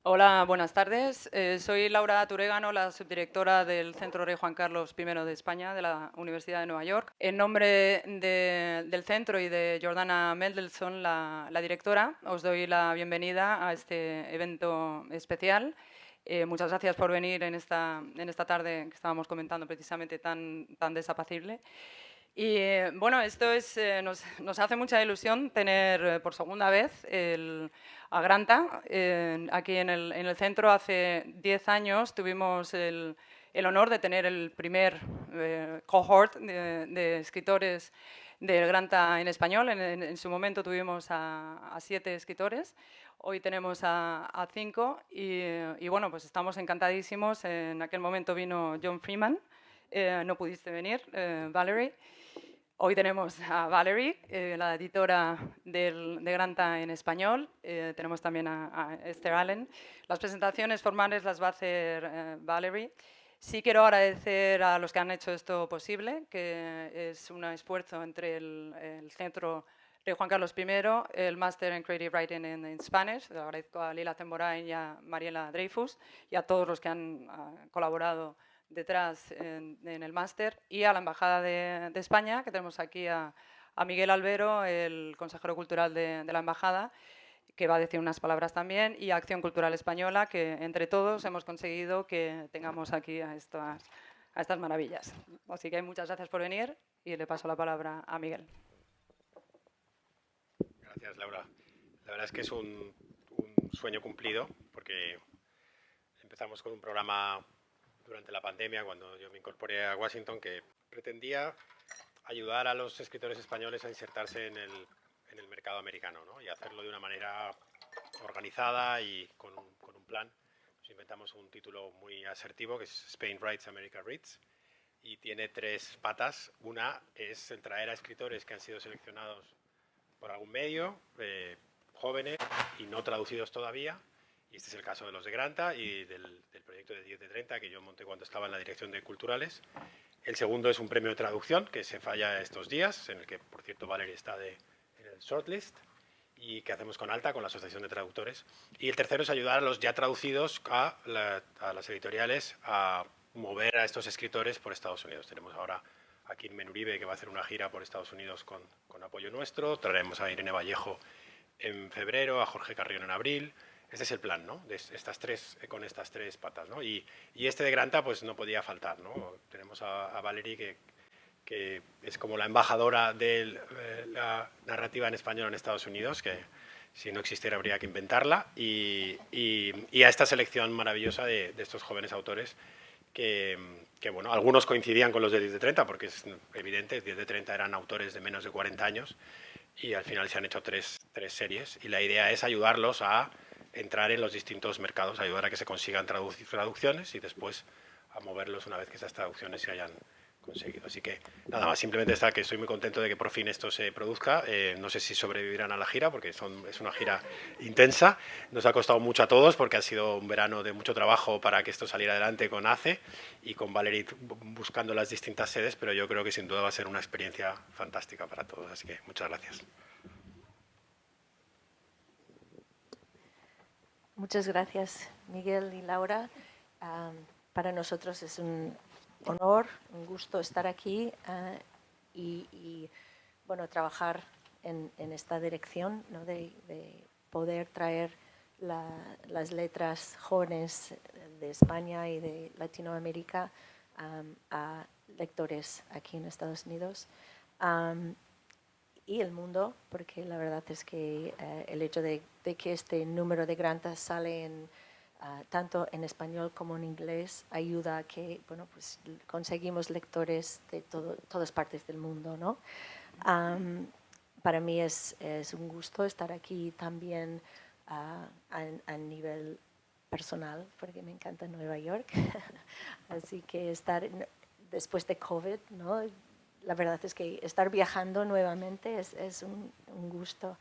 Hola, buenas tardes. Soy Laura Turégano, la subdirectora del Centro Rey Juan Carlos I de España de la Universidad de Nueva York. En nombre del centro y de Jordana Mendelssohn, la directora, os doy la bienvenida a este evento especial. Muchas gracias por venir en esta tarde que estábamos comentando precisamente tan desapacible. Y bueno, nos hace mucha ilusión tener por segunda vez a Granta aquí en el centro. Hace 10 años tuvimos el honor de tener el primer cohort de escritores del Granta en español. En su momento tuvimos a 7 escritores. Hoy tenemos a 5 y bueno, pues estamos encantadísimos. En aquel momento vino John Freeman. No pudiste venir, Valerie. Hoy tenemos a Valerie, la editora de Granta en español. Tenemos también a Esther Allen. Las presentaciones formales las va a hacer Valerie. Sí quiero agradecer a los que han hecho esto posible, que es un esfuerzo entre el Centro Rey Juan Carlos I, el Master in Creative Writing in Spanish. Le agradezco a Lila Zemborain y a Mariela Dreyfus y a todos los que han colaborado detrás en el máster, y a la Embajada de España, que tenemos aquí a Miguel Albero, el consejero cultural de la Embajada, que va a decir unas palabras también, y a Acción Cultural Española, que entre todos hemos conseguido que tengamos aquí a estas maravillas. Así que muchas gracias por venir y le paso la palabra a Miguel. Gracias, Laura. La verdad es que es un sueño cumplido, porque empezamos con un programa durante la pandemia, cuando yo me incorporé a Washington, que pretendía ayudar a los escritores españoles a insertarse en el mercado americano, ¿no? Y hacerlo de una manera organizada y con un plan. Nos inventamos un título muy asertivo, que es Spain Writes, America Reads, y tiene 3 patas. Una es el traer a escritores que han sido seleccionados por algún medio, jóvenes y no traducidos todavía. Y este es el caso de los de Granta y del proyecto de 10 de 30 que yo monté cuando estaba en la dirección de Culturales. El segundo es un premio de traducción que se falla estos días, en el que, por cierto, Valerie está en el shortlist, y que hacemos con Alta, con la Asociación de Traductores. Y el tercero es ayudar a los ya traducidos a las editoriales a mover a estos escritores por Estados Unidos. Tenemos ahora a Kim Uribe, que va a hacer una gira por Estados Unidos con apoyo nuestro. Traeremos a Irene Vallejo en febrero, a Jorge Carrión en abril. Este es el plan, ¿no? Con estas 3 patas, ¿no? Y este de Granta, pues no podía faltar, ¿no? Tenemos a Valerie, que es como la embajadora de la narrativa en español en Estados Unidos, que si no existiera habría que inventarla, y a esta selección maravillosa de estos jóvenes autores que, bueno, algunos coincidían con los de 10 de 30, porque es evidente, 10 de 30 eran autores de menos de 40 años, y al final se han hecho tres series, y la idea es ayudarlos a entrar en los distintos mercados, ayudar a que se consigan traducciones y después a moverlos una vez que esas traducciones se hayan conseguido. Así que nada más, simplemente está que estoy muy contento de que por fin esto se produzca. No sé si sobrevivirán a la gira, porque es una gira intensa. Nos ha costado mucho a todos, porque ha sido un verano de mucho trabajo para que esto saliera adelante con ACE y con Valerie buscando las distintas sedes, pero yo creo que sin duda va a ser una experiencia fantástica para todos. Así que muchas gracias. Muchas gracias, Miguel y Laura. Para nosotros es un honor, un gusto estar aquí y, bueno, trabajar en esta dirección, ¿no? de poder traer las letras jóvenes de España y de Latinoamérica a lectores aquí en Estados Unidos. Y el mundo, porque la verdad es que el hecho de que este número de grantas sale tanto en español como en inglés ayuda a que, bueno, pues conseguimos lectores de todas partes del mundo, ¿no? Para mí es un gusto estar aquí también a nivel personal, porque me encanta Nueva York. Así que estar después de COVID, ¿no? La verdad es que estar viajando nuevamente es un gusto.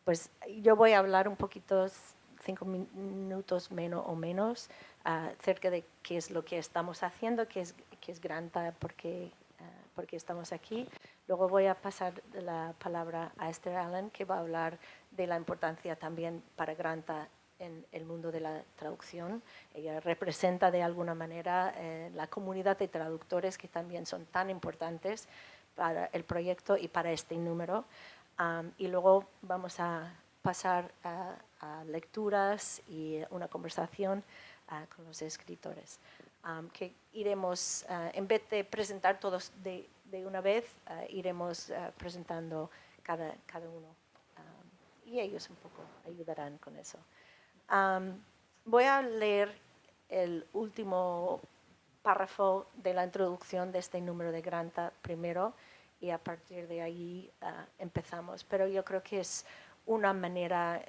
Pues yo voy a hablar un poquito, 5 minutos menos o menos, acerca de qué es lo que estamos haciendo, qué es Granta, porque estamos aquí. Luego voy a pasar la palabra a Esther Allen, que va a hablar de la importancia también para Granta en el mundo de la traducción. Ella representa de alguna manera la comunidad de traductores que también son tan importantes para el proyecto y para este número. Y luego vamos a pasar a lecturas y una conversación con los escritores. Que iremos, en vez de presentar todos de una vez, iremos presentando cada uno. Y ellos un poco ayudarán con eso. Voy a leer el último párrafo de la introducción de este número de Granta primero y a partir de ahí empezamos. Pero yo creo que es una manera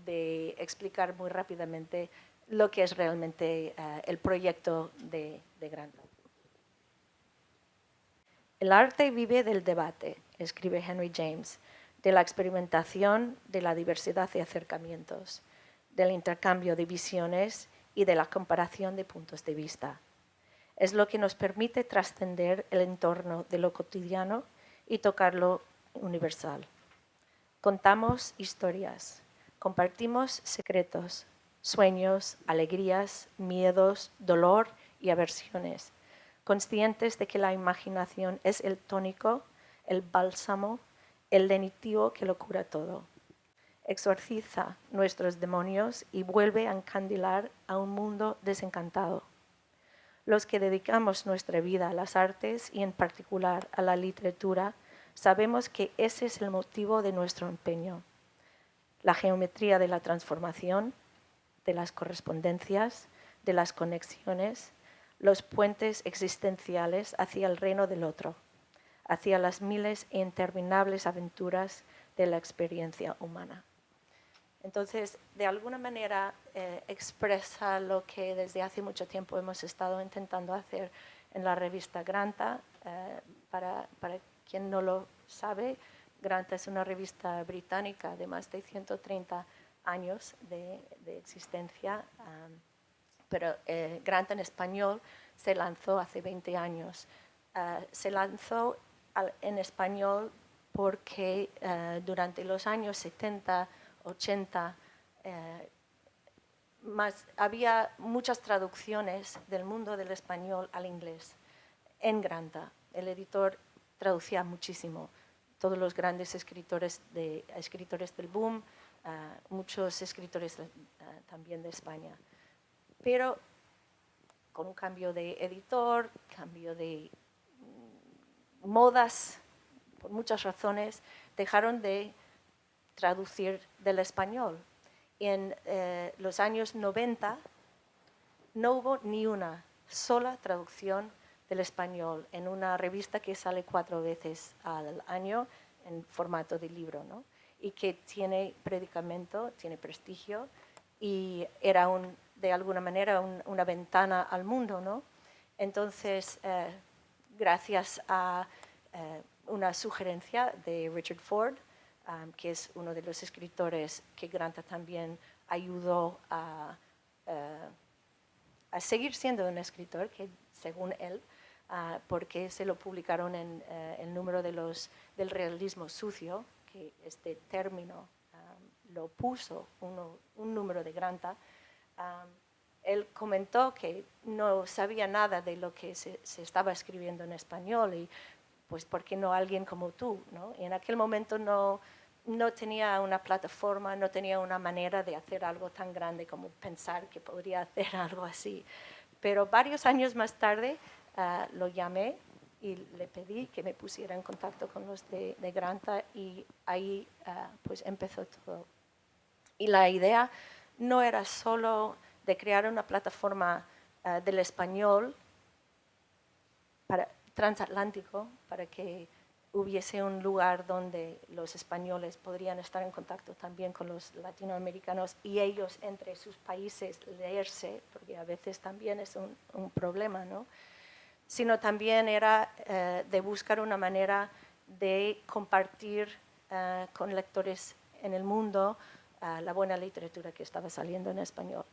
de explicar muy rápidamente lo que es realmente el proyecto de Granta. El arte vive del debate, escribe Henry James, de la experimentación, de la diversidad de acercamientos, del intercambio de visiones y de la comparación de puntos de vista. Es lo que nos permite trascender el entorno de lo cotidiano y tocar lo universal. Contamos historias, compartimos secretos, sueños, alegrías, miedos, dolor y aversiones, conscientes de que la imaginación es el tónico, el bálsamo, el lenitivo que lo cura todo. Exorciza nuestros demonios y vuelve a encandilar a un mundo desencantado. Los que dedicamos nuestra vida a las artes y en particular a la literatura, sabemos que ese es el motivo de nuestro empeño. La geometría de la transformación, de las correspondencias, de las conexiones, los puentes existenciales hacia el reino del otro, hacia las miles e interminables aventuras de la experiencia humana. Entonces, de alguna manera expresa lo que desde hace mucho tiempo hemos estado intentando hacer en la revista Granta. Para quien no lo sabe, Granta es una revista británica de más de 130 años de existencia, pero Granta en español se lanzó hace 20 años. Se lanzó en español porque durante los años 70, 80, había muchas traducciones del mundo del español al inglés en Granta. El editor traducía muchísimo. Todos los grandes escritores del boom, muchos escritores también de España. Pero con un cambio de editor, cambio de modas, por muchas razones, dejaron de traducir del español. En los años 90 no hubo ni una sola traducción del español en una revista que sale 4 veces al año en formato de libro, ¿no? Y que tiene predicamento, tiene prestigio y era de alguna manera una ventana al mundo, ¿no? Entonces, gracias a una sugerencia de Richard Ford, que es uno de los escritores que Granta también ayudó a seguir siendo un escritor, que según él, porque se lo publicaron en el número del realismo sucio, que este término lo puso un número de Granta. Él comentó que no sabía nada de lo que se estaba escribiendo en español y pues ¿por qué no alguien como tú, ¿no? Y en aquel momento no tenía una plataforma, no tenía una manera de hacer algo tan grande como pensar que podría hacer algo así. Pero varios años más tarde lo llamé y le pedí que me pusiera en contacto con los de Granta y ahí pues empezó todo. Y la idea no era solo de crear una plataforma del español transatlántico para que hubiese un lugar donde los españoles podrían estar en contacto también con los latinoamericanos y ellos entre sus países leerse, porque a veces también es un problema, ¿no? Sino también era de buscar una manera de compartir con lectores en el mundo la buena literatura que estaba saliendo en español.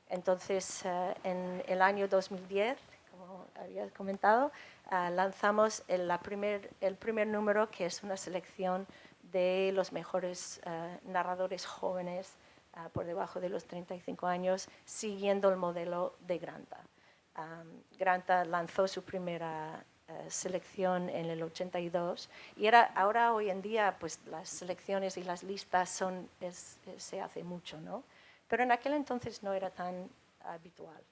Entonces, en el año 2010, como había comentado, lanzamos el primer número, que es una selección de los mejores narradores jóvenes por debajo de los 35 años, siguiendo el modelo de Granta. Granta lanzó su primera selección en el 82 y ahora hoy en día pues las selecciones y las listas se hace mucho, ¿no? Pero en aquel entonces no era tan habitual.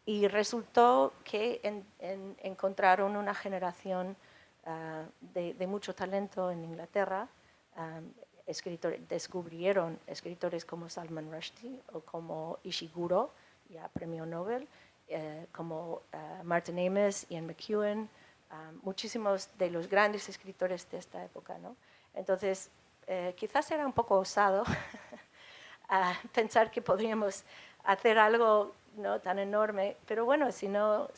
Y resultó que encontraron una generación de mucho talento en Inglaterra. Descubrieron escritores como Salman Rushdie o como Ishiguro, ya premio Nobel, como Martin Amis, Ian McEwan, muchísimos de los grandes escritores de esta época, ¿no? Entonces, quizás era un poco osado pensar que podríamos hacer algo no tan enorme, pero bueno, si no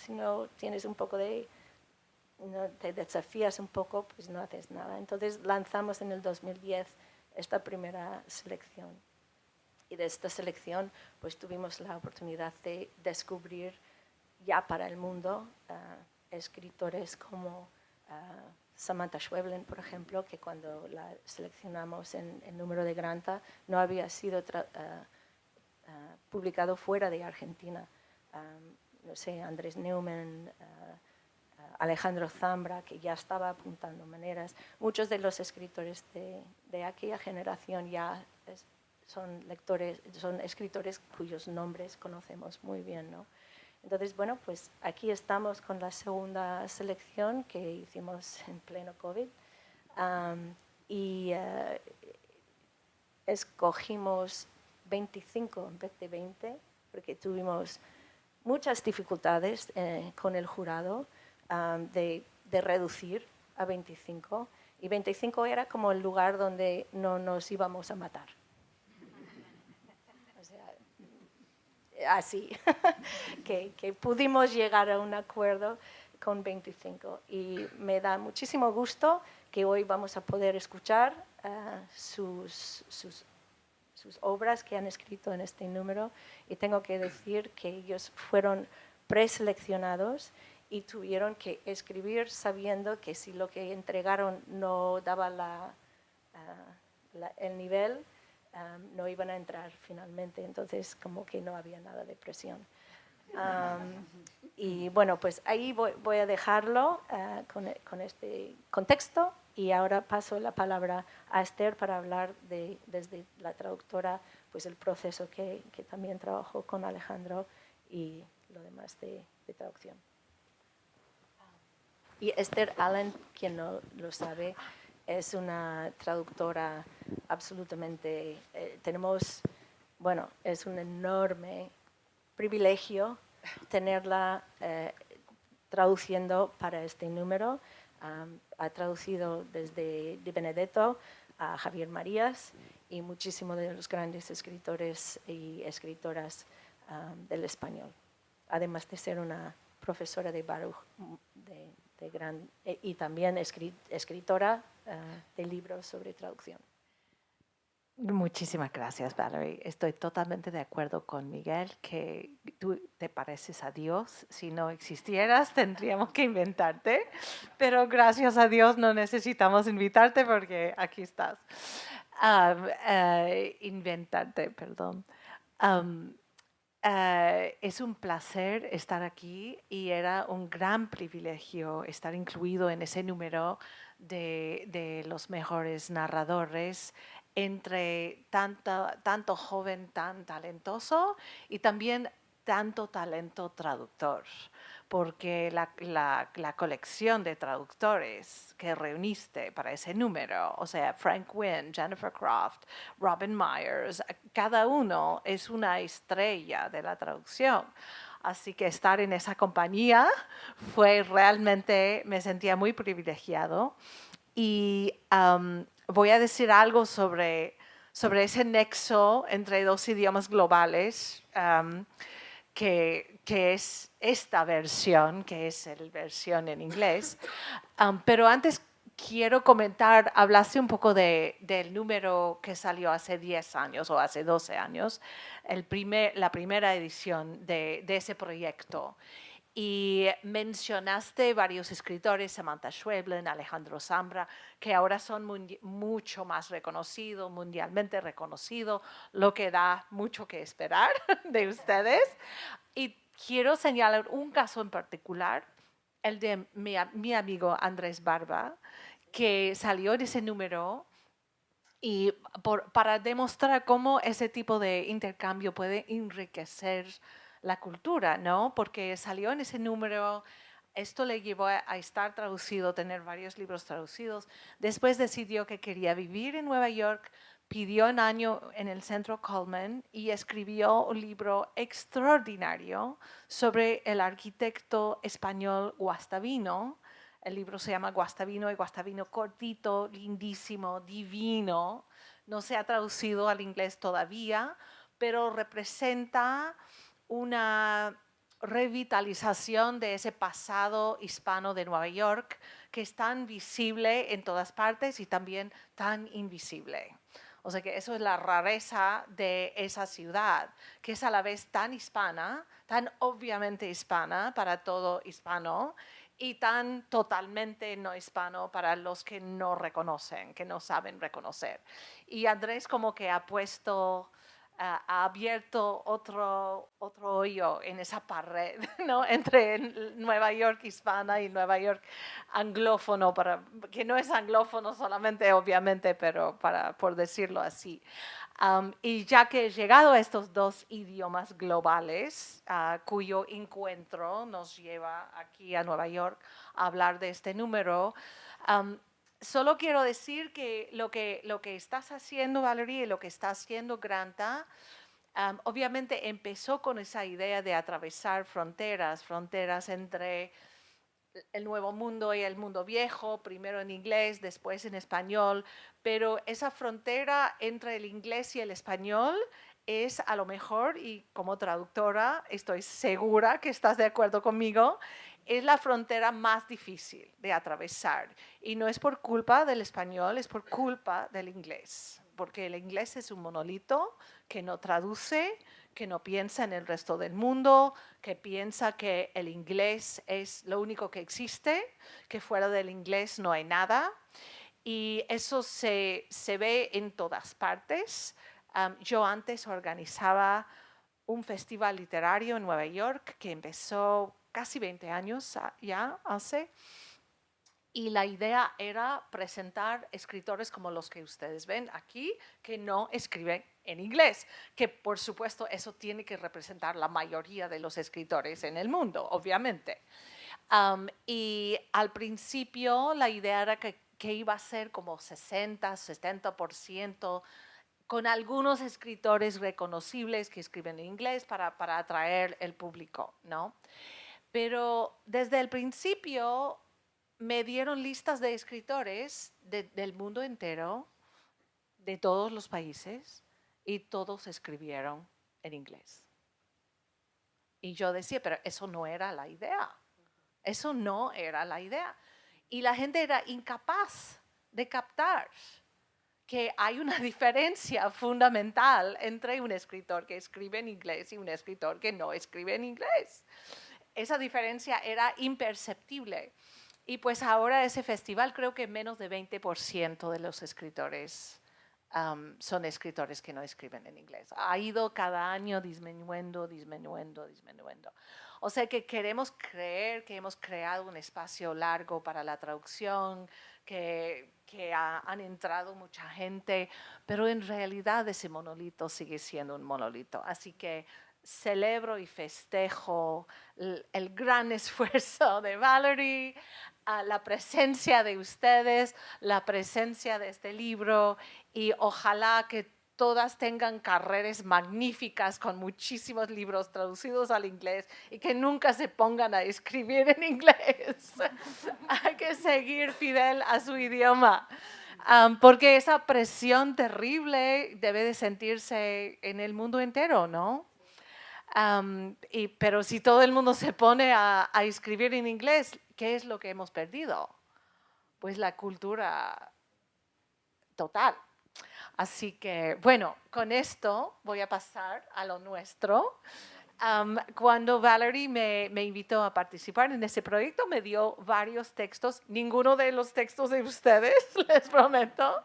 tienes un poco no te desafías un poco, pues no haces nada. Entonces lanzamos en el 2010 esta primera selección. Y de esta selección pues tuvimos la oportunidad de descubrir ya para el mundo escritores como Samantha Schweblin, por ejemplo, que cuando la seleccionamos en el número de Granta no había sido publicado fuera de Argentina. No sé, Andrés Neumann, Alejandro Zambra, que ya estaba apuntando maneras. Muchos de los escritores de aquella generación ya son escritores cuyos nombres conocemos muy bien, ¿no? Entonces, bueno, pues aquí estamos con la segunda selección que hicimos en pleno COVID. Escogimos 25 en vez de 20, porque tuvimos muchas dificultades con el jurado de reducir a 25, y 25 era como el lugar donde no nos íbamos a matar. O sea, así, que pudimos llegar a un acuerdo con 25. Y me da muchísimo gusto que hoy vamos a poder escuchar sus obras que han escrito en este número, y tengo que decir que ellos fueron preseleccionados y tuvieron que escribir sabiendo que si lo que entregaron no daba el nivel, no iban a entrar finalmente. Entonces, como que no había nada de presión. Y bueno, pues ahí voy a dejarlo con este contexto, y ahora paso la palabra a Esther para hablar desde la traductora, pues el proceso que también trabajó con Alejandro y lo demás de traducción. Y Esther Allen, quien no lo sabe, es una traductora absolutamente, es un enorme privilegio tenerla traduciendo para este número. Ha traducido desde Di Benedetto a Javier Marías y muchísimos de los grandes escritores y escritoras del español, además de ser una profesora de Baruch y también escritora de libros sobre traducción. Muchísimas gracias, Valerie. Estoy totalmente de acuerdo con Miguel, que tú te pareces a Dios. Si no existieras, tendríamos que inventarte, pero gracias a Dios no necesitamos invitarte porque aquí estás. Inventarte, perdón. Es un placer estar aquí y era un gran privilegio estar incluido en ese número de los mejores narradores, entre tanto joven tan talentoso y también tanto talento traductor, porque la colección de traductores que reuniste para ese número, o sea, Frank Wynne, Jennifer Croft, Robin Myers, cada uno es una estrella de la traducción. Así que estar en esa compañía fue realmente, me sentía muy privilegiado. Y voy a decir algo sobre ese nexo entre dos idiomas globales, que es esta versión, que es la versión en inglés. Pero antes quiero comentar, hablaste un poco del número que salió hace 10 años o hace 12 años, la primera edición de ese proyecto. Y mencionaste varios escritores, Samantha Schweblin, Alejandro Zambra, que ahora son mucho más reconocidos, mundialmente reconocidos, lo que da mucho que esperar de ustedes. Y quiero señalar un caso en particular, el de mi amigo Andrés Barba, que salió en ese número y para demostrar cómo ese tipo de intercambio puede enriquecer la cultura, ¿no? Porque salió en ese número, esto le llevó a estar traducido, tener varios libros traducidos. Después decidió que quería vivir en Nueva York, pidió un año en el Centro Coleman y escribió un libro extraordinario sobre el arquitecto español Guastavino. El libro se llama Guastavino y Guastavino cortito, lindísimo, divino. No se ha traducido al inglés todavía, pero representa una revitalización de ese pasado hispano de Nueva York que es tan visible en todas partes y también tan invisible. O sea que eso es la rareza de esa ciudad, que es a la vez tan hispana, tan obviamente hispana para todo hispano y tan totalmente no hispano para los que no reconocen, que no saben reconocer. Y Andrés como que ha puesto, ha abierto otro hoyo en esa pared, ¿no? Entre Nueva York hispana y Nueva York anglófono, que no es anglófono solamente, obviamente, pero por decirlo así. Y ya que he llegado a estos dos idiomas globales, cuyo encuentro nos lleva aquí a Nueva York a hablar de este número, solo quiero decir que lo que estás haciendo, Valerie, y lo que está haciendo Granta, obviamente empezó con esa idea de atravesar fronteras entre el nuevo mundo y el mundo viejo, primero en inglés, después en español, pero esa frontera entre el inglés y el español es a lo mejor, y como traductora estoy segura que estás de acuerdo conmigo, es la frontera más difícil de atravesar. Y no es por culpa del español, es por culpa del inglés, porque el inglés es un monolito que no traduce, que no piensa en el resto del mundo, que piensa que el inglés es lo único que existe, que fuera del inglés no hay nada. Y eso se ve en todas partes. Yo antes organizaba un festival literario en Nueva York que empezó casi 20 años ya hace. Y la idea era presentar escritores como los que ustedes ven aquí, que no escriben en inglés, que por supuesto eso tiene que representar la mayoría de los escritores en el mundo, obviamente. Y al principio la idea era que iba a ser como 60-70%, con algunos escritores reconocibles que escriben en inglés para atraer el público, ¿no? Pero desde el principio me dieron listas de escritores del mundo entero, de todos los países, y todos escribieron en inglés. Y yo decía, pero eso no era la idea. Eso no era la idea. Y la gente era incapaz de captar que hay una diferencia fundamental entre un escritor que escribe en inglés y un escritor que no escribe en inglés. Esa diferencia era imperceptible. Y pues ahora ese festival, creo que menos de 20% de los escritores son escritores que no escriben en inglés. Ha ido cada año disminuyendo. O sea que queremos creer que hemos creado un espacio largo para la traducción, que han entrado mucha gente, pero en realidad ese monolito sigue siendo un monolito. Así que celebro y festejo el gran esfuerzo de Valerie, la presencia de ustedes, la presencia de este libro, y ojalá que todas tengan carreras magníficas con muchísimos libros traducidos al inglés y que nunca se pongan a escribir en inglés. Hay que seguir fidel a su idioma. Porque esa presión terrible debe de sentirse en el mundo entero, ¿no? Pero si todo el mundo se pone a escribir en inglés, ¿qué es lo que hemos perdido? Pues la cultura total. Así que, bueno, con esto voy a pasar a lo nuestro. Cuando Valerie me invitó a participar en ese proyecto, me dio varios textos, ninguno de los textos de ustedes, les prometo.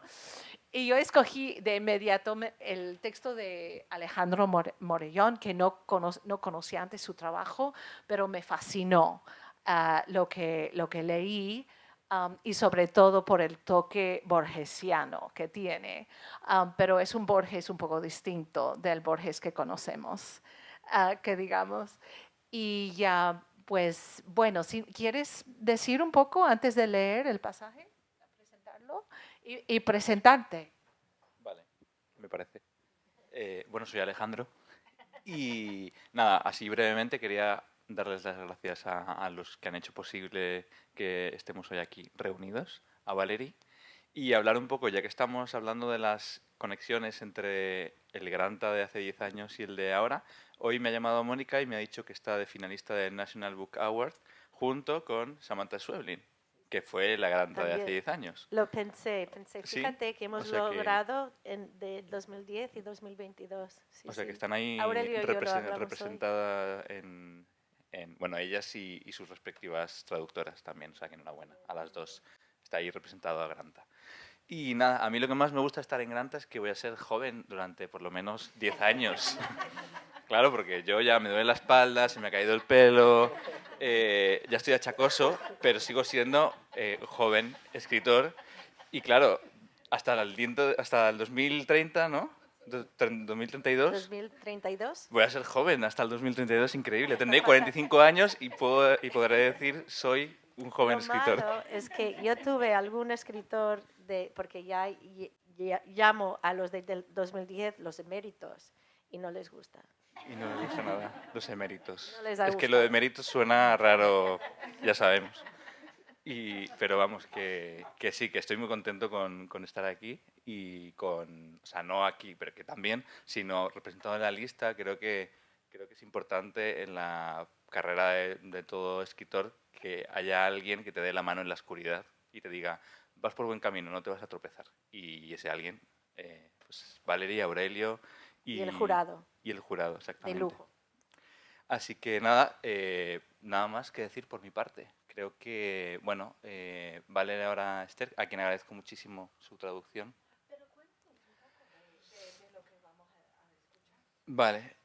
Y yo escogí de inmediato el texto de Alejandro Morellón, que no conocía antes su trabajo, pero me fascinó lo que leí. Y sobre todo por el toque borgesiano que tiene, pero es un Borges un poco distinto del Borges que conocemos, que digamos. Y ya, pues bueno, si quieres decir un poco antes de leer el pasaje, presentarlo y presentarte. Vale, me parece. Bueno, soy Alejandro y nada, así brevemente quería darles las gracias a los que han hecho posible que estemos hoy aquí reunidos, a Valerie, y hablar un poco, ya que estamos hablando de las conexiones entre el Granta de hace 10 años y el de ahora. Hoy me ha llamado Mónica y me ha dicho que está de finalista del National Book Award junto con Samantha Schweblin, que fue la Granta de hace También 10 años. lo pensé. Sí, Fíjate que o hemos sea que, logrado de 2010 y 2022. Sí, o sea que sí. están ahí Aurelio y yo lo hablamos hoy. representadas bueno, ellas y sus respectivas traductoras también, o sea que enhorabuena a las dos. Está ahí representado a Granta. Y nada, a mí lo que más me gusta estar en Granta es que voy a ser joven durante por lo menos 10 años. Claro, porque yo ya me duele la espalda, se me ha caído el pelo, ya estoy achacoso, pero sigo siendo joven escritor. Y claro, hasta el 2030, ¿no? 2032. 2032. Voy a ser joven hasta el 2032, increíble. Tendré 45 años y podré decir soy un joven Lo escritor. malo es que yo tuve algún escritor porque ya llamo a los del 2010 los eméritos y no les gusta. Y no me gusta nada, los eméritos. No les ha Es que lo de gustado. eméritos suena raro, ya sabemos. Pero vamos, que sí, que estoy muy contento con estar aquí o sea, no aquí, pero que también, sino representado en la lista. Creo que es importante en la carrera de todo escritor que haya alguien que te dé la mano en la oscuridad y te diga, vas por buen camino, no te vas a tropezar. Y ese alguien, pues Valeria, Aurelio Y el jurado, y el jurado, de exactamente. lujo. Así que nada, nada más que decir por mi parte. Creo que, bueno, Valeria ahora Esther, a quien agradezco muchísimo su traducción. Vale,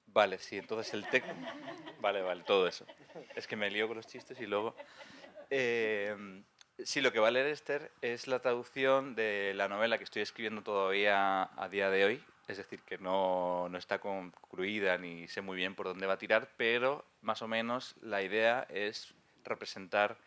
vale, sí, entonces el texto... Vale, todo eso. Es que me lío con los chistes y luego... sí, lo que va a leer Esther es la traducción de la novela que estoy escribiendo todavía a día de hoy. Es decir, que no está concluida ni sé muy bien por dónde va a tirar, pero más o menos la idea es representar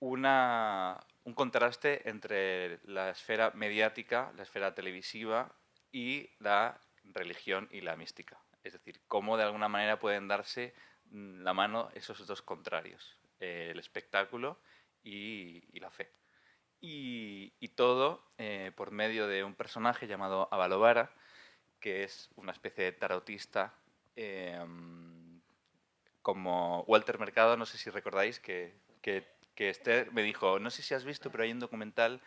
un contraste entre la esfera mediática, la esfera televisiva y la religión y la mística. Es decir, cómo de alguna manera pueden darse la mano esos dos contrarios, el espectáculo y la fe. Y todo por medio de un personaje llamado Avalovara, que es una especie de tarotista, como Walter Mercado, no sé si recordáis que Esther me dijo, no sé si has visto, pero hay un documental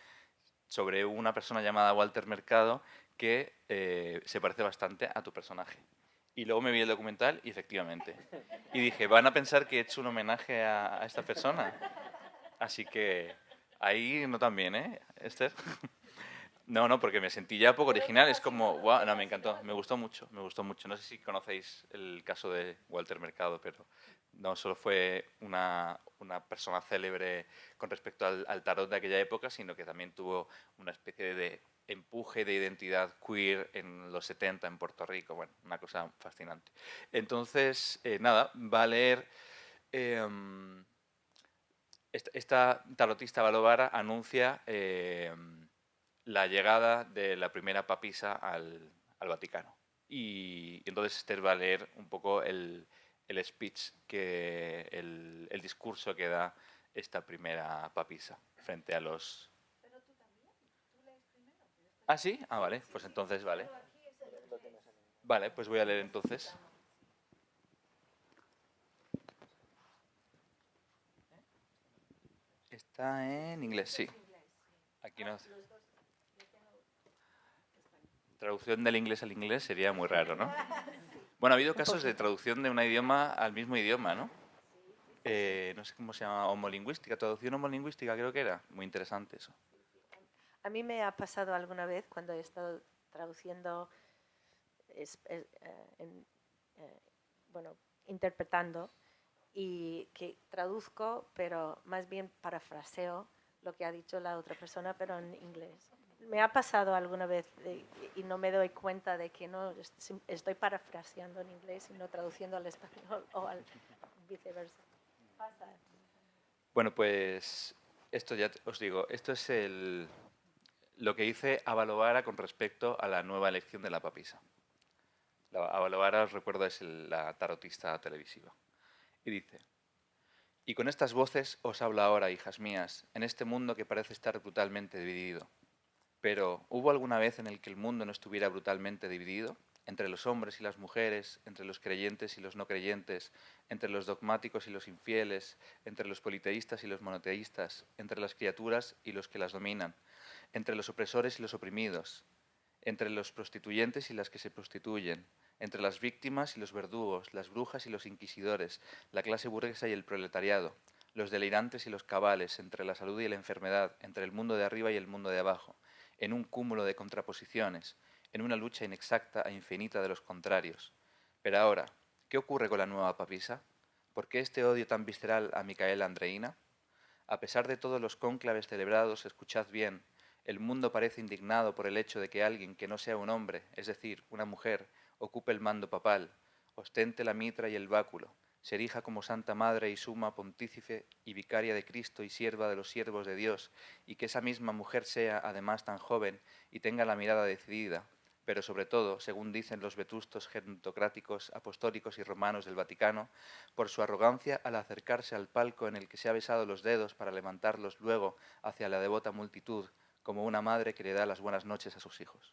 sobre una persona llamada Walter Mercado que se parece bastante a tu personaje. Y luego me vi el documental y efectivamente. Y dije, van a pensar que he hecho un homenaje a esta persona. Así que ahí no tan bien, ¿eh, Esther? No, porque me sentí ya poco original. Es como, wow, no, me encantó, me gustó mucho, me gustó mucho. No sé si conocéis el caso de Walter Mercado, pero no solo fue una persona célebre con respecto al tarot de aquella época, sino que también tuvo una especie de empuje de identidad queer en los 70 en Puerto Rico. Bueno, una cosa fascinante. Entonces, nada, va a leer... esta tarotista Balovara anuncia la llegada de la primera papisa al Vaticano. Y entonces Esther va a leer un poco el speech, el discurso que da esta primera papisa frente a los... ¿Pero tú también? ¿Tú lees primero? ¿Ah, sí? Ah, vale, pues entonces vale. Vale, pues voy a leer entonces. Está en inglés, sí. Aquí no. Traducción del inglés al inglés sería muy raro, ¿no? Bueno, ha habido casos de traducción de un idioma al mismo idioma, ¿no? No sé cómo se llama, homolingüística, traducción homolingüística creo que era. Muy interesante eso. A mí me ha pasado alguna vez cuando he estado traduciendo, bueno, interpretando, y que traduzco, pero más bien parafraseo lo que ha dicho la otra persona, pero en inglés. Me ha pasado alguna vez y no me doy cuenta de que no estoy parafraseando en inglés y no traduciendo al español o al viceversa. Pasa. Bueno, pues esto ya os digo, esto es lo que dice Avaloara con respecto a la nueva elección de la papisa. Avaloara, os recuerdo, es la tarotista televisiva. Y dice: y con estas voces os hablo ahora, hijas mías, en este mundo que parece estar brutalmente dividido. Pero, ¿hubo alguna vez en el que el mundo no estuviera brutalmente dividido? Entre los hombres y las mujeres, entre los creyentes y los no creyentes, entre los dogmáticos y los infieles, entre los politeístas y los monoteístas, entre las criaturas y los que las dominan, entre los opresores y los oprimidos, entre los prostituyentes y las que se prostituyen, entre las víctimas y los verdugos, las brujas y los inquisidores, la clase burguesa y el proletariado, los delirantes y los cabales, entre la salud y la enfermedad, entre el mundo de arriba y el mundo de abajo, en un cúmulo de contraposiciones, en una lucha inexacta e infinita de los contrarios. Pero ahora, ¿qué ocurre con la nueva papisa? ¿Por qué este odio tan visceral a Micaela Andreina? A pesar de todos los cónclaves celebrados, escuchad bien, el mundo parece indignado por el hecho de que alguien que no sea un hombre, es decir, una mujer, ocupe el mando papal, ostente la mitra y el báculo, se erija como Santa Madre y Suma Pontífice y Vicaria de Cristo y sierva de los siervos de Dios, y que esa misma mujer sea, además, tan joven y tenga la mirada decidida, pero sobre todo, según dicen los vetustos gerontocráticos, apostólicos y romanos del Vaticano, por su arrogancia al acercarse al palco en el que se ha besado los dedos para levantarlos luego hacia la devota multitud, como una madre que le da las buenas noches a sus hijos.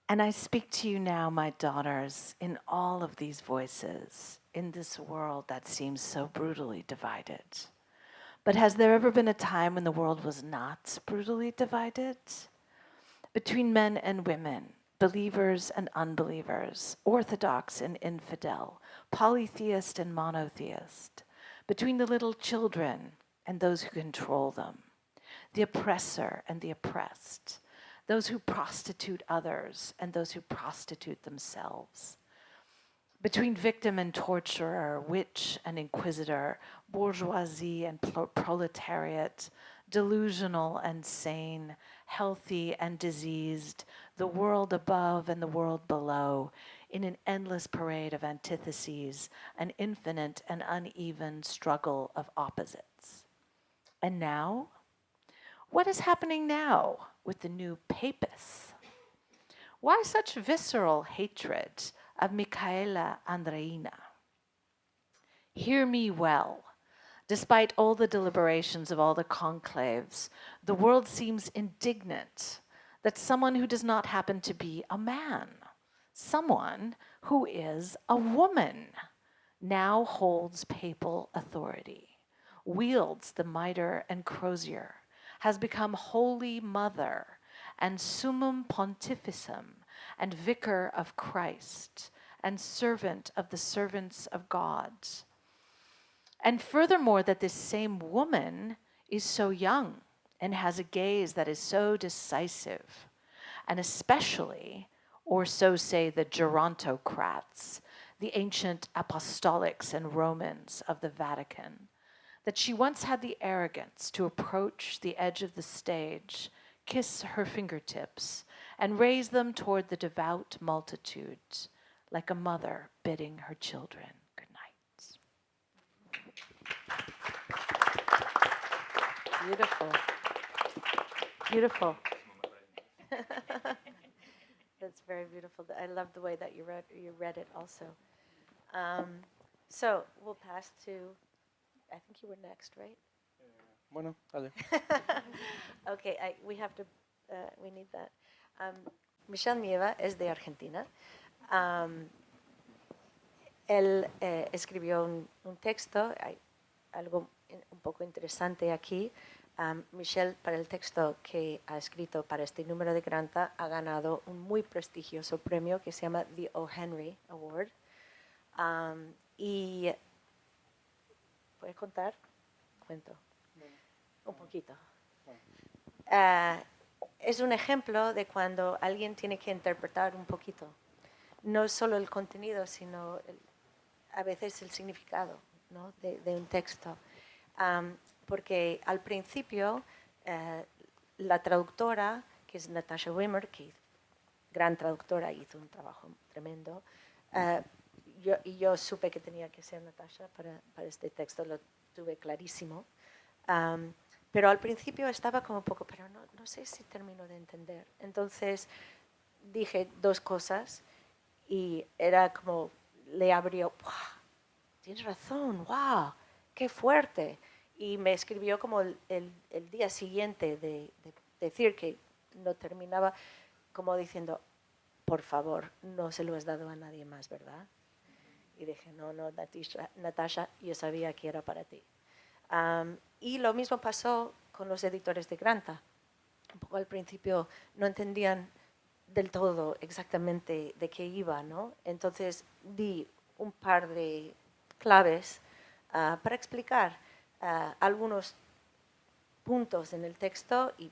And I speak to you now, my daughters, in all of these voices, in this world that seems so brutally divided. But has there ever been a time when the world was not brutally divided? Between men and women, believers and unbelievers, orthodox and infidel, polytheist and monotheist, between the little children and those who control them, the oppressor and the oppressed, those who prostitute others and those who prostitute themselves, between victim and torturer, witch and inquisitor, bourgeoisie and proletariat, delusional and sane, healthy and diseased, the world above and the world below, in an endless parade of antitheses, an infinite and uneven struggle of opposites. And now? What is happening now with the new papists? Why such visceral hatred of Micaela Andreina? Hear me well. Despite all the deliberations of all the conclaves, the world seems indignant that someone who does not happen to be a man, someone who is a woman, now holds papal authority, wields the mitre and crozier, has become Holy Mother and Summum Pontificum and Vicar of Christ and servant of the servants of God. And furthermore, that this same woman is so young and has a gaze that is so decisive, and especially, or so say the gerontocrats, the ancient apostolics and Romans of the Vatican, that she once had the arrogance to approach the edge of the stage, kiss her fingertips, and raise them toward the devout multitude, like a mother bidding her children good night. Beautiful. Beautiful. That's very beautiful. I love the way that you read it also. So we'll pass to, I think you were next, right? Bueno, dale. Okay, we need that. Michelle Nieva es de Argentina. Am, él escribió un texto, hay algo un poco interesante aquí. Michel, para el texto que ha escrito para este número de Granta, ha ganado un muy prestigioso premio que se llama The O. Henry Award. Y ¿puedes contar? Cuento. Un poquito. Es un ejemplo de cuando alguien tiene que interpretar un poquito. No solo el contenido, sino a veces el significado, ¿no? de un texto. Porque al principio la traductora, que es Natasha Wimmer, que gran traductora, hizo un trabajo tremendo, yo supe que tenía que ser Natasha para este texto, lo tuve clarísimo. Pero al principio estaba como un poco, pero no sé si termino de entender. Entonces dije dos cosas y era como, le abrió, ¡wow! Tienes razón, wow, qué fuerte. Y me escribió como el día siguiente de decir que no terminaba, como diciendo, por favor, no se lo has dado a nadie más, ¿verdad? Y dije, no, Natasha, yo sabía que era para ti. Y lo mismo pasó con los editores de Granta. Un poco al principio no entendían del todo exactamente de qué iba, ¿no? Entonces di un par de claves para explicar algunos puntos en el texto y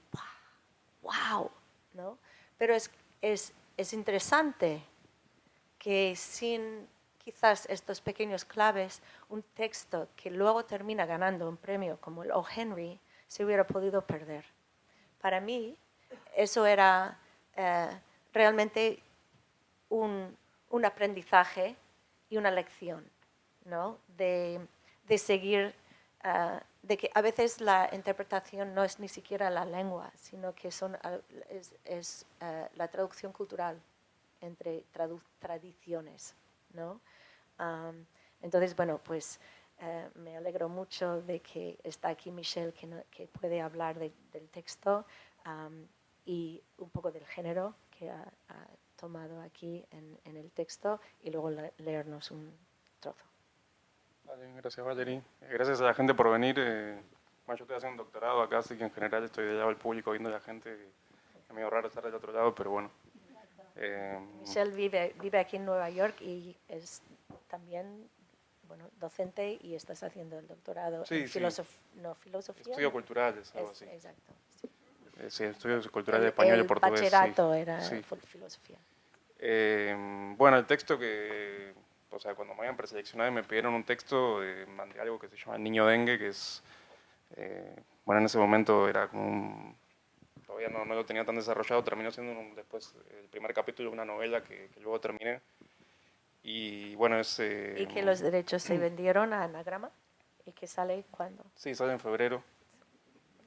¡wow! ¿No? Pero es interesante que sin quizás estos pequeños claves, un texto que luego termina ganando un premio como el O. Henry se hubiera podido perder. Para mí, eso era realmente un aprendizaje y una lección, ¿no? de seguir, de que a veces la interpretación no es ni siquiera la lengua, sino que es la traducción cultural entre tradiciones, ¿no? Entonces, bueno, pues me alegro mucho de que está aquí Michel, que puede hablar del texto y un poco del género que ha tomado aquí en el texto y luego leernos un trozo. Vale, gracias Valerie. Gracias a la gente por venir. Bueno, yo estoy haciendo un doctorado acá, así que en general estoy de lado del público viendo a la gente. Es medio raro estar del otro lado, pero bueno. Michel vive aquí en Nueva York y es también docente y estás haciendo el doctorado Sí, en sí. filosofía. Estudio culturales, algo así. Exacto. Sí. Sí, estudios culturales de español y portugués. El bachillerato sí. era Sí. filosofía. Bueno, el texto que, o sea, cuando me habían preseleccionado y me pidieron un texto, mandé algo que se llama El Niño Dengue, que es, bueno, en ese momento era como todavía no lo tenía tan desarrollado, terminó siendo después el primer capítulo de una novela que luego terminé. Y bueno, es... ¿Y que los derechos se vendieron a Anagrama? ¿Y que sale cuándo? Sí, sale en febrero,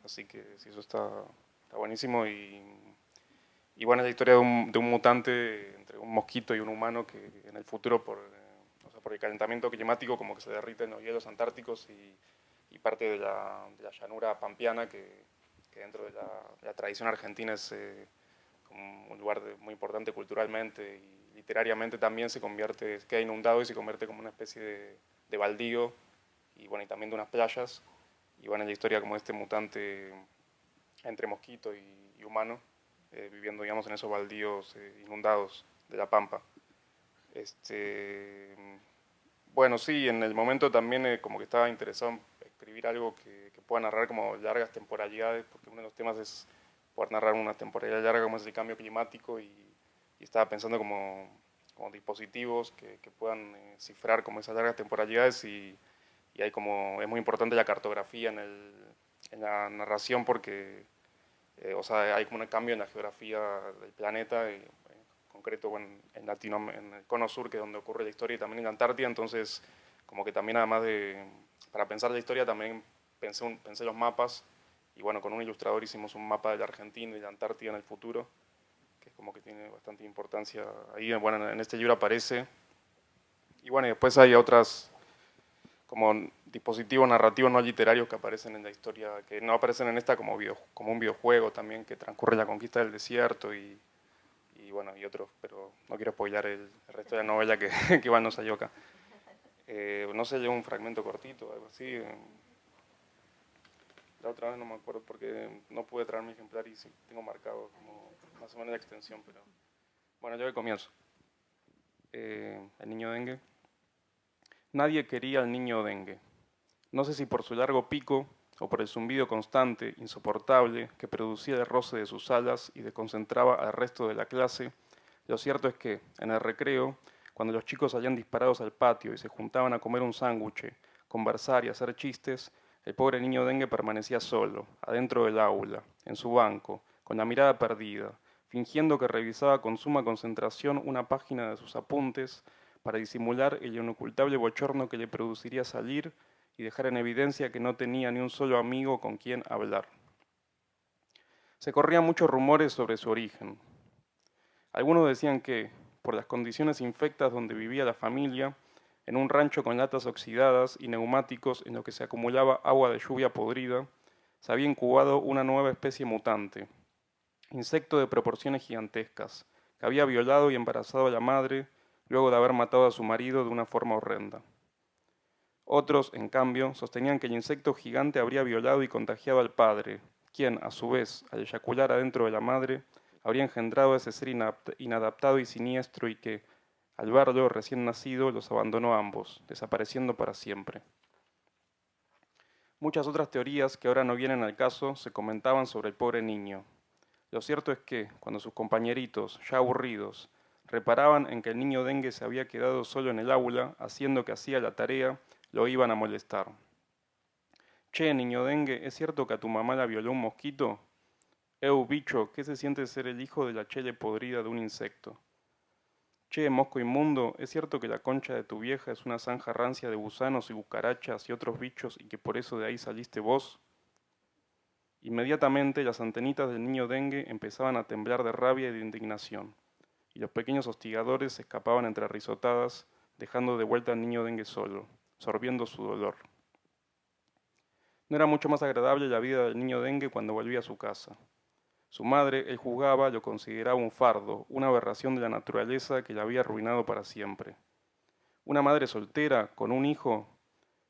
así que sí, eso está buenísimo. Y bueno, es la historia de un mutante entre un mosquito y un humano que en el futuro, por el calentamiento climático, como que se derriten los hielos antárticos y parte de la llanura pampeana, que dentro de la tradición argentina es como un lugar muy importante culturalmente y literariamente también queda inundado y se convierte como una especie de baldío, y bueno, y también de unas playas. Y bueno, es la historia como de este mutante entre mosquito y humano, viviendo, digamos, en esos baldíos inundados de la Pampa. Bueno, sí, en el momento también como que estaba interesado en escribir algo que pueda narrar como largas temporalidades, porque uno de los temas es poder narrar una temporalidad larga como es el cambio climático, y estaba pensando como dispositivos que puedan cifrar como esas largas temporalidades, y hay como, es muy importante la cartografía en la narración porque o sea, hay como un cambio en la geografía del planeta, y, en concreto bueno, en el cono sur, que es donde ocurre la historia, y también en la Antártida. Entonces, como que también además para pensar la historia también pensé los mapas, y bueno, con un ilustrador hicimos un mapa de la Argentina y la Antártida en el futuro, que es como que tiene bastante importancia ahí. Bueno, en este libro aparece. Y bueno, y después hay otras como dispositivos narrativos no literarios que aparecen en la historia, que no aparecen en esta como un videojuego también, que transcurre la conquista del desierto, y y bueno, y otros, pero no quiero spoilar el resto de la novela que, que igual no salió acá. No sé, llegó un fragmento cortito, algo así. La otra vez no me acuerdo porque no pude traer mi ejemplar y sí, tengo marcado como más o menos la extensión, pero bueno, yo comienzo. El niño dengue. Nadie quería al niño dengue. No sé si por su largo pico o por el zumbido constante, insoportable, que producía el roce de sus alas y desconcentraba al resto de la clase, lo cierto es que, en el recreo, cuando los chicos salían disparados al patio y se juntaban a comer un sándwich, conversar y hacer chistes, el pobre niño dengue permanecía solo, adentro del aula, en su banco, con la mirada perdida, fingiendo que revisaba con suma concentración una página de sus apuntes para disimular el inocultable bochorno que le produciría salir y dejar en evidencia que no tenía ni un solo amigo con quien hablar. Se corrían muchos rumores sobre su origen. Algunos decían que, por las condiciones infectas donde vivía la familia, en un rancho con latas oxidadas y neumáticos en lo que se acumulaba agua de lluvia podrida, se había incubado una nueva especie mutante, insecto de proporciones gigantescas, que había violado y embarazado a la madre luego de haber matado a su marido de una forma horrenda. Otros, en cambio, sostenían que el insecto gigante habría violado y contagiado al padre, quien, a su vez, al eyacular adentro de la madre, habría engendrado a ese ser inadaptado y siniestro y que, al verlo recién nacido, los abandonó a ambos, desapareciendo para siempre. Muchas otras teorías que ahora no vienen al caso se comentaban sobre el pobre niño. Lo cierto es que, cuando sus compañeritos, ya aburridos, reparaban en que el niño dengue se había quedado solo en el aula, haciendo que hacía la tarea, lo iban a molestar. Che, niño dengue, ¿es cierto que a tu mamá la violó un mosquito? Bicho, ¿qué se siente ser el hijo de la chele podrida de un insecto? Che, mosco inmundo, ¿es cierto que la concha de tu vieja es una zanja rancia de gusanos y cucarachas y otros bichos y que por eso de ahí saliste vos? Inmediatamente las antenitas del niño dengue empezaban a temblar de rabia y de indignación, y los pequeños hostigadores se escapaban entre risotadas, dejando de vuelta al niño dengue solo, sorbiendo su dolor. No era mucho más agradable la vida del niño dengue cuando volvía a su casa. Su madre, él juzgaba, lo consideraba un fardo, una aberración de la naturaleza que la había arruinado para siempre. Una madre soltera, con un hijo.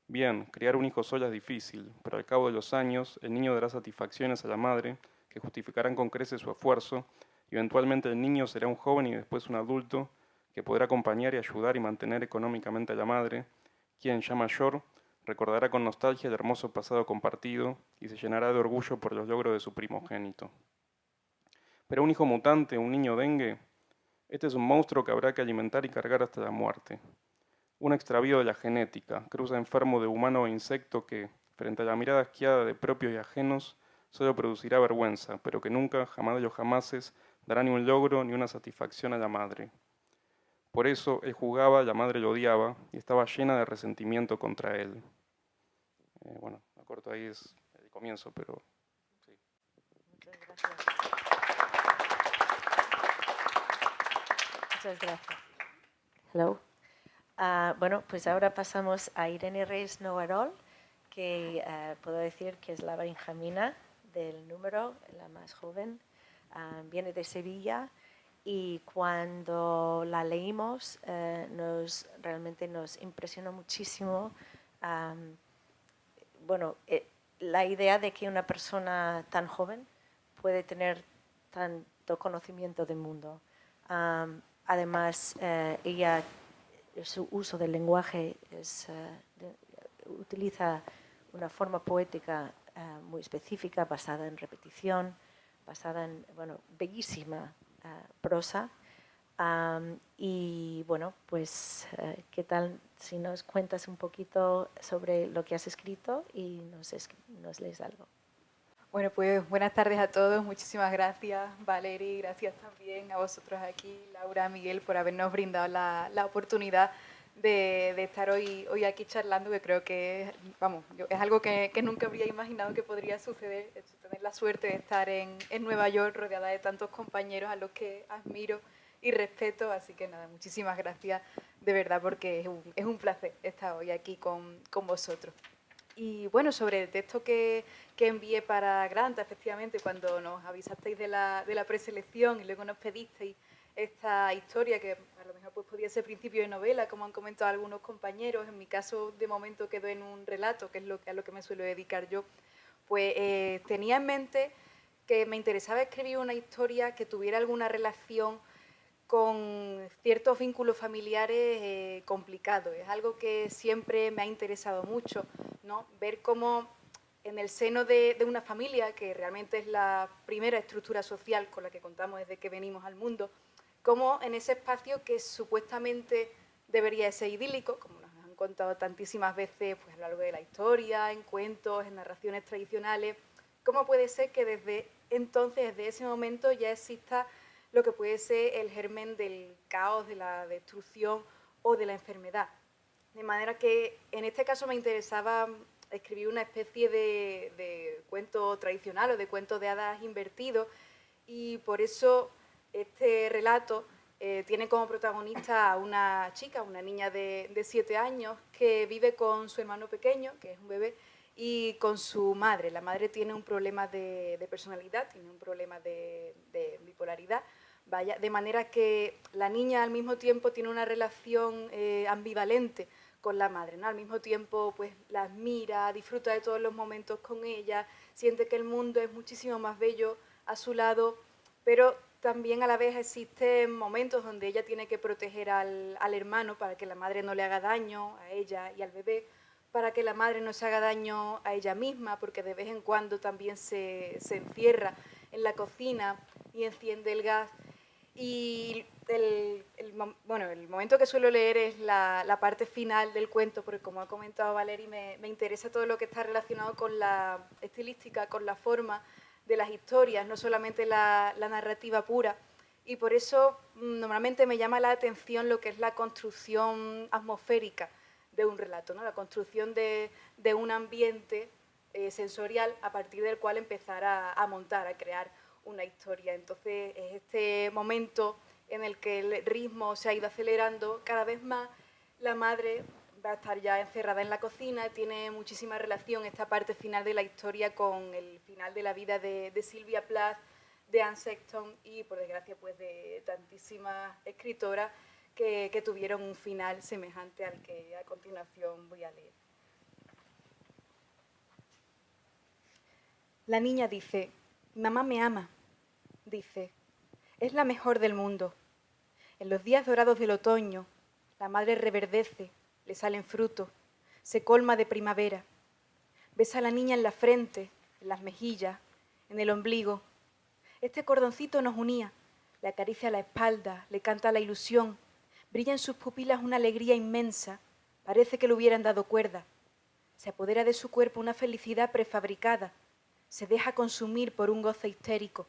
Bien, criar un hijo sola es difícil, pero al cabo de los años el niño dará satisfacciones a la madre que justificarán con creces su esfuerzo, y eventualmente el niño será un joven y después un adulto que podrá acompañar y ayudar y mantener económicamente a la madre, quien, ya mayor, recordará con nostalgia el hermoso pasado compartido y se llenará de orgullo por los logros de su primogénito. Pero un hijo mutante, un niño dengue, este es un monstruo que habrá que alimentar y cargar hasta la muerte. Un extravío de la genética, cruza enfermo de humano e insecto que, frente a la mirada asqueada de propios y ajenos, solo producirá vergüenza, pero que nunca, jamás de los jamases, dará ni un logro ni una satisfacción a la madre. Por eso él jugaba, la madre lo odiaba y estaba llena de resentimiento contra él. Bueno, me corto ahí, es el comienzo, pero sí. Muchas gracias. Muchas gracias. Hello. Bueno, pues ahora pasamos a Irene Reyes Novarol, que puedo decir que es la benjamina del número, la más joven. Viene de Sevilla y cuando la leímos realmente nos impresionó muchísimo. Bueno, la idea de que una persona tan joven puede tener tanto conocimiento del mundo. Además, ella, su uso del lenguaje utiliza una forma poética muy específica, basada en repetición, basada en, bueno, bellísima prosa. Y bueno, pues, ¿qué tal si nos cuentas un poquito sobre lo que has escrito y nos lees algo? Bueno, pues buenas tardes a todos. Muchísimas gracias, Valerie. Gracias también a vosotros aquí, Laura, Miguel, por habernos brindado la oportunidad de estar hoy aquí charlando, que creo que vamos, es algo que nunca habría imaginado que podría suceder. Tener la suerte de estar en Nueva York rodeada de tantos compañeros a los que admiro y respeto. Así que nada, muchísimas gracias de verdad, porque es un placer estar hoy aquí con vosotros. Y bueno, sobre el texto que envié para Granta, efectivamente, cuando nos avisasteis de la preselección y luego nos pedisteis esta historia que a lo mejor pues, podía ser principio de novela, como han comentado algunos compañeros. En mi caso, de momento quedó en un relato, que es a lo que me suelo dedicar yo. Pues tenía en mente que me interesaba escribir una historia que tuviera alguna relación con ciertos vínculos familiares complicados. Es algo que siempre me ha interesado mucho, ¿no? Ver cómo en el seno de una familia, que realmente es la primera estructura social con la que contamos desde que venimos al mundo, cómo en ese espacio que supuestamente debería ser idílico, como nos han contado tantísimas veces pues, a lo largo de la historia, en cuentos, en narraciones tradicionales, cómo puede ser que desde entonces, desde ese momento, ya exista lo que puede ser el germen del caos, de la destrucción o de la enfermedad. De manera que en este caso me interesaba escribir una especie de cuento tradicional o de cuento de hadas invertido, y por eso este relato tiene como protagonista a una chica, una niña de 7 años, que vive con su hermano pequeño, que es un bebé, y con su madre. La madre tiene un problema de personalidad, tiene un problema de bipolaridad, vaya, de manera que la niña al mismo tiempo tiene una relación ambivalente con la madre, ¿no? Al mismo tiempo pues la admira, disfruta de todos los momentos con ella, siente que el mundo es muchísimo más bello a su lado, pero también a la vez existen momentos donde ella tiene que proteger al hermano para que la madre no le haga daño a ella y al bebé, para que la madre no se haga daño a ella misma, porque de vez en cuando también se encierra en la cocina y enciende el gas. Y el momento que suelo leer es la parte final del cuento, porque como ha comentado Valeri, me interesa todo lo que está relacionado con la estilística, con la forma de las historias, no solamente la narrativa pura. Y por eso normalmente me llama la atención lo que es la construcción atmosférica de un relato, ¿no? La construcción de un ambiente sensorial a partir del cual empezar a montar, a crear una historia. Entonces es este momento en el que el ritmo se ha ido acelerando cada vez más. La madre va a estar ya encerrada en la cocina, tiene muchísima relación esta parte final de la historia con el final de la vida de Sylvia Plath, de Anne Sexton y, por desgracia, pues de tantísimas escritoras que tuvieron un final semejante al que a continuación voy a leer. La niña dice: mamá me ama, dice, es la mejor del mundo. En los días dorados del otoño, la madre reverdece, le salen frutos, se colma de primavera. Besa a la niña en la frente, en las mejillas, en el ombligo. Este cordoncito nos unía, le acaricia la espalda, le canta la ilusión, brilla en sus pupilas una alegría inmensa, parece que le hubieran dado cuerda. Se apodera de su cuerpo una felicidad prefabricada, se deja consumir por un goce histérico,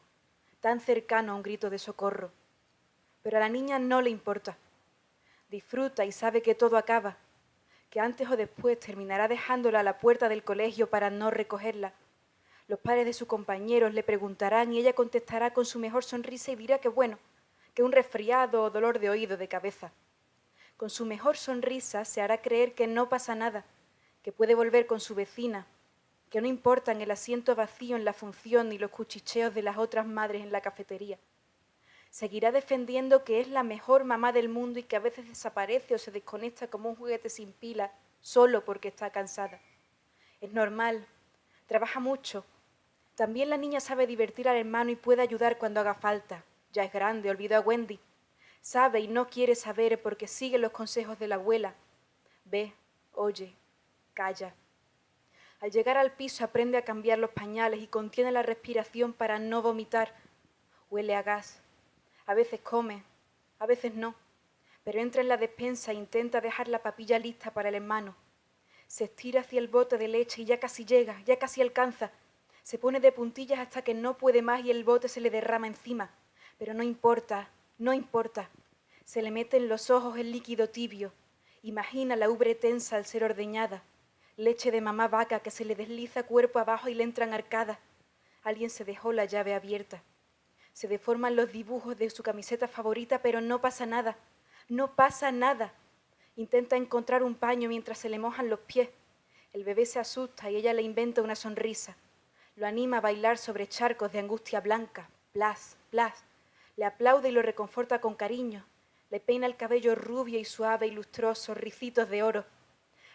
tan cercano a un grito de socorro. Pero a la niña no le importa. Disfruta y sabe que todo acaba, que antes o después terminará dejándola a la puerta del colegio para no recogerla. Los padres de sus compañeros le preguntarán y ella contestará con su mejor sonrisa y dirá que bueno, que un resfriado o dolor de oído, de cabeza. Con su mejor sonrisa se hará creer que no pasa nada, que puede volver con su vecina, que no importan el asiento vacío en la función ni los cuchicheos de las otras madres en la cafetería. Seguirá defendiendo que es la mejor mamá del mundo y que a veces desaparece o se desconecta como un juguete sin pila, solo porque está cansada. Es normal, trabaja mucho. También la niña sabe divertir al hermano y puede ayudar cuando haga falta. Ya es grande, olvidó a Wendy. Sabe y no quiere saber porque sigue los consejos de la abuela. Ve, oye, calla. Al llegar al piso aprende a cambiar los pañales y contiene la respiración para no vomitar. Huele a gas. A veces come, a veces no, pero entra en la despensa e intenta dejar la papilla lista para el hermano. Se estira hacia el bote de leche y ya casi llega, ya casi alcanza. Se pone de puntillas hasta que no puede más y el bote se le derrama encima. Pero no importa, no importa. Se le mete en los ojos el líquido tibio. Imagina la ubre tensa al ser ordeñada. Leche de mamá vaca que se le desliza cuerpo abajo y le entran arcadas. Alguien se dejó la llave abierta. Se deforman los dibujos de su camiseta favorita, pero no pasa nada. No pasa nada. Intenta encontrar un paño mientras se le mojan los pies. El bebé se asusta y ella le inventa una sonrisa. Lo anima a bailar sobre charcos de angustia blanca. Plas, plas. Le aplaude y lo reconforta con cariño. Le peina el cabello rubio y suave y lustroso, ricitos de oro.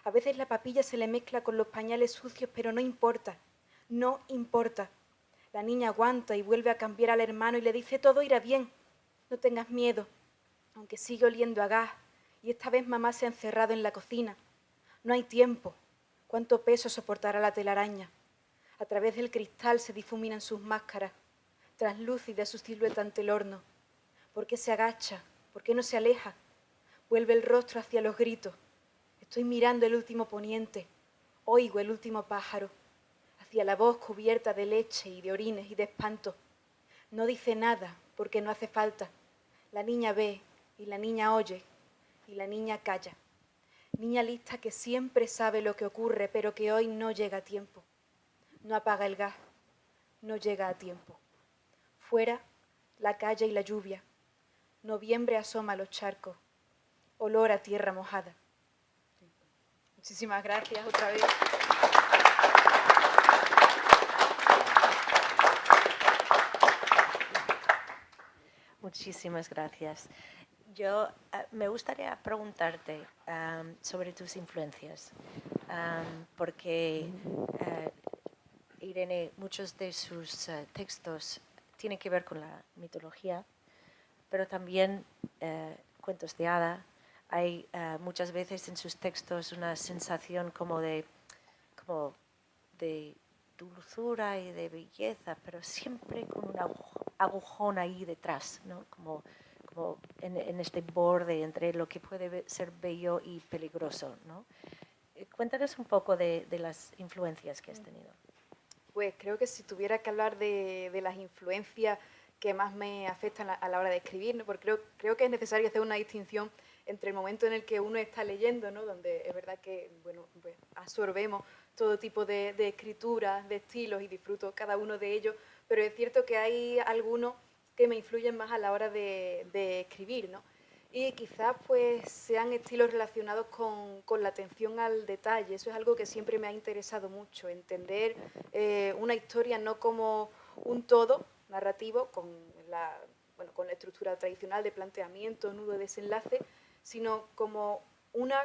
A veces la papilla se le mezcla con los pañales sucios, pero no importa, no importa. La niña aguanta y vuelve a cambiar al hermano y le dice: todo irá bien, no tengas miedo, aunque sigue oliendo a gas. Y esta vez mamá se ha encerrado en la cocina. No hay tiempo. ¿Cuánto peso soportará la telaraña? A través del cristal se difuminan sus máscaras, translúcida su silueta ante el horno. ¿Por qué se agacha? ¿Por qué no se aleja? Vuelve el rostro hacia los gritos. Estoy mirando el último poniente. Oigo el último pájaro. Hacia la voz cubierta de leche y de orines y de espanto. No dice nada porque no hace falta. La niña ve y la niña oye y la niña calla. Niña lista que siempre sabe lo que ocurre, pero que hoy no llega a tiempo. No apaga el gas, no llega a tiempo. Fuera, la calle y la lluvia. Noviembre asoma a los charcos. Olor a tierra mojada. Muchísimas gracias otra vez. Muchísimas gracias. Yo me gustaría preguntarte sobre tus influencias, porque Irene, muchos de sus textos tienen que ver con la mitología, pero también cuentos de hada. Hay muchas veces en sus textos una sensación como de dulzura y de belleza, pero siempre con un agujón ahí detrás, ¿no? Como en este borde entre lo que puede ser bello y peligroso, ¿no? Cuéntanos un poco de las influencias que has tenido. Pues creo que si tuviera que hablar de las influencias que más me afectan a la hora de escribir, ¿no? Porque creo que es necesario hacer una distinción entre el momento en el que uno está leyendo, ¿no? Donde es verdad que bueno, pues absorbemos todo tipo de escrituras, de estilos y disfruto cada uno de ellos, pero es cierto que hay algunos que me influyen más a la hora de escribir, ¿no? Y quizás pues sean estilos relacionados con la atención al detalle. Eso es algo que siempre me ha interesado mucho, entender una historia no como un todo narrativo con la estructura tradicional de planteamiento, nudo, desenlace, sino como una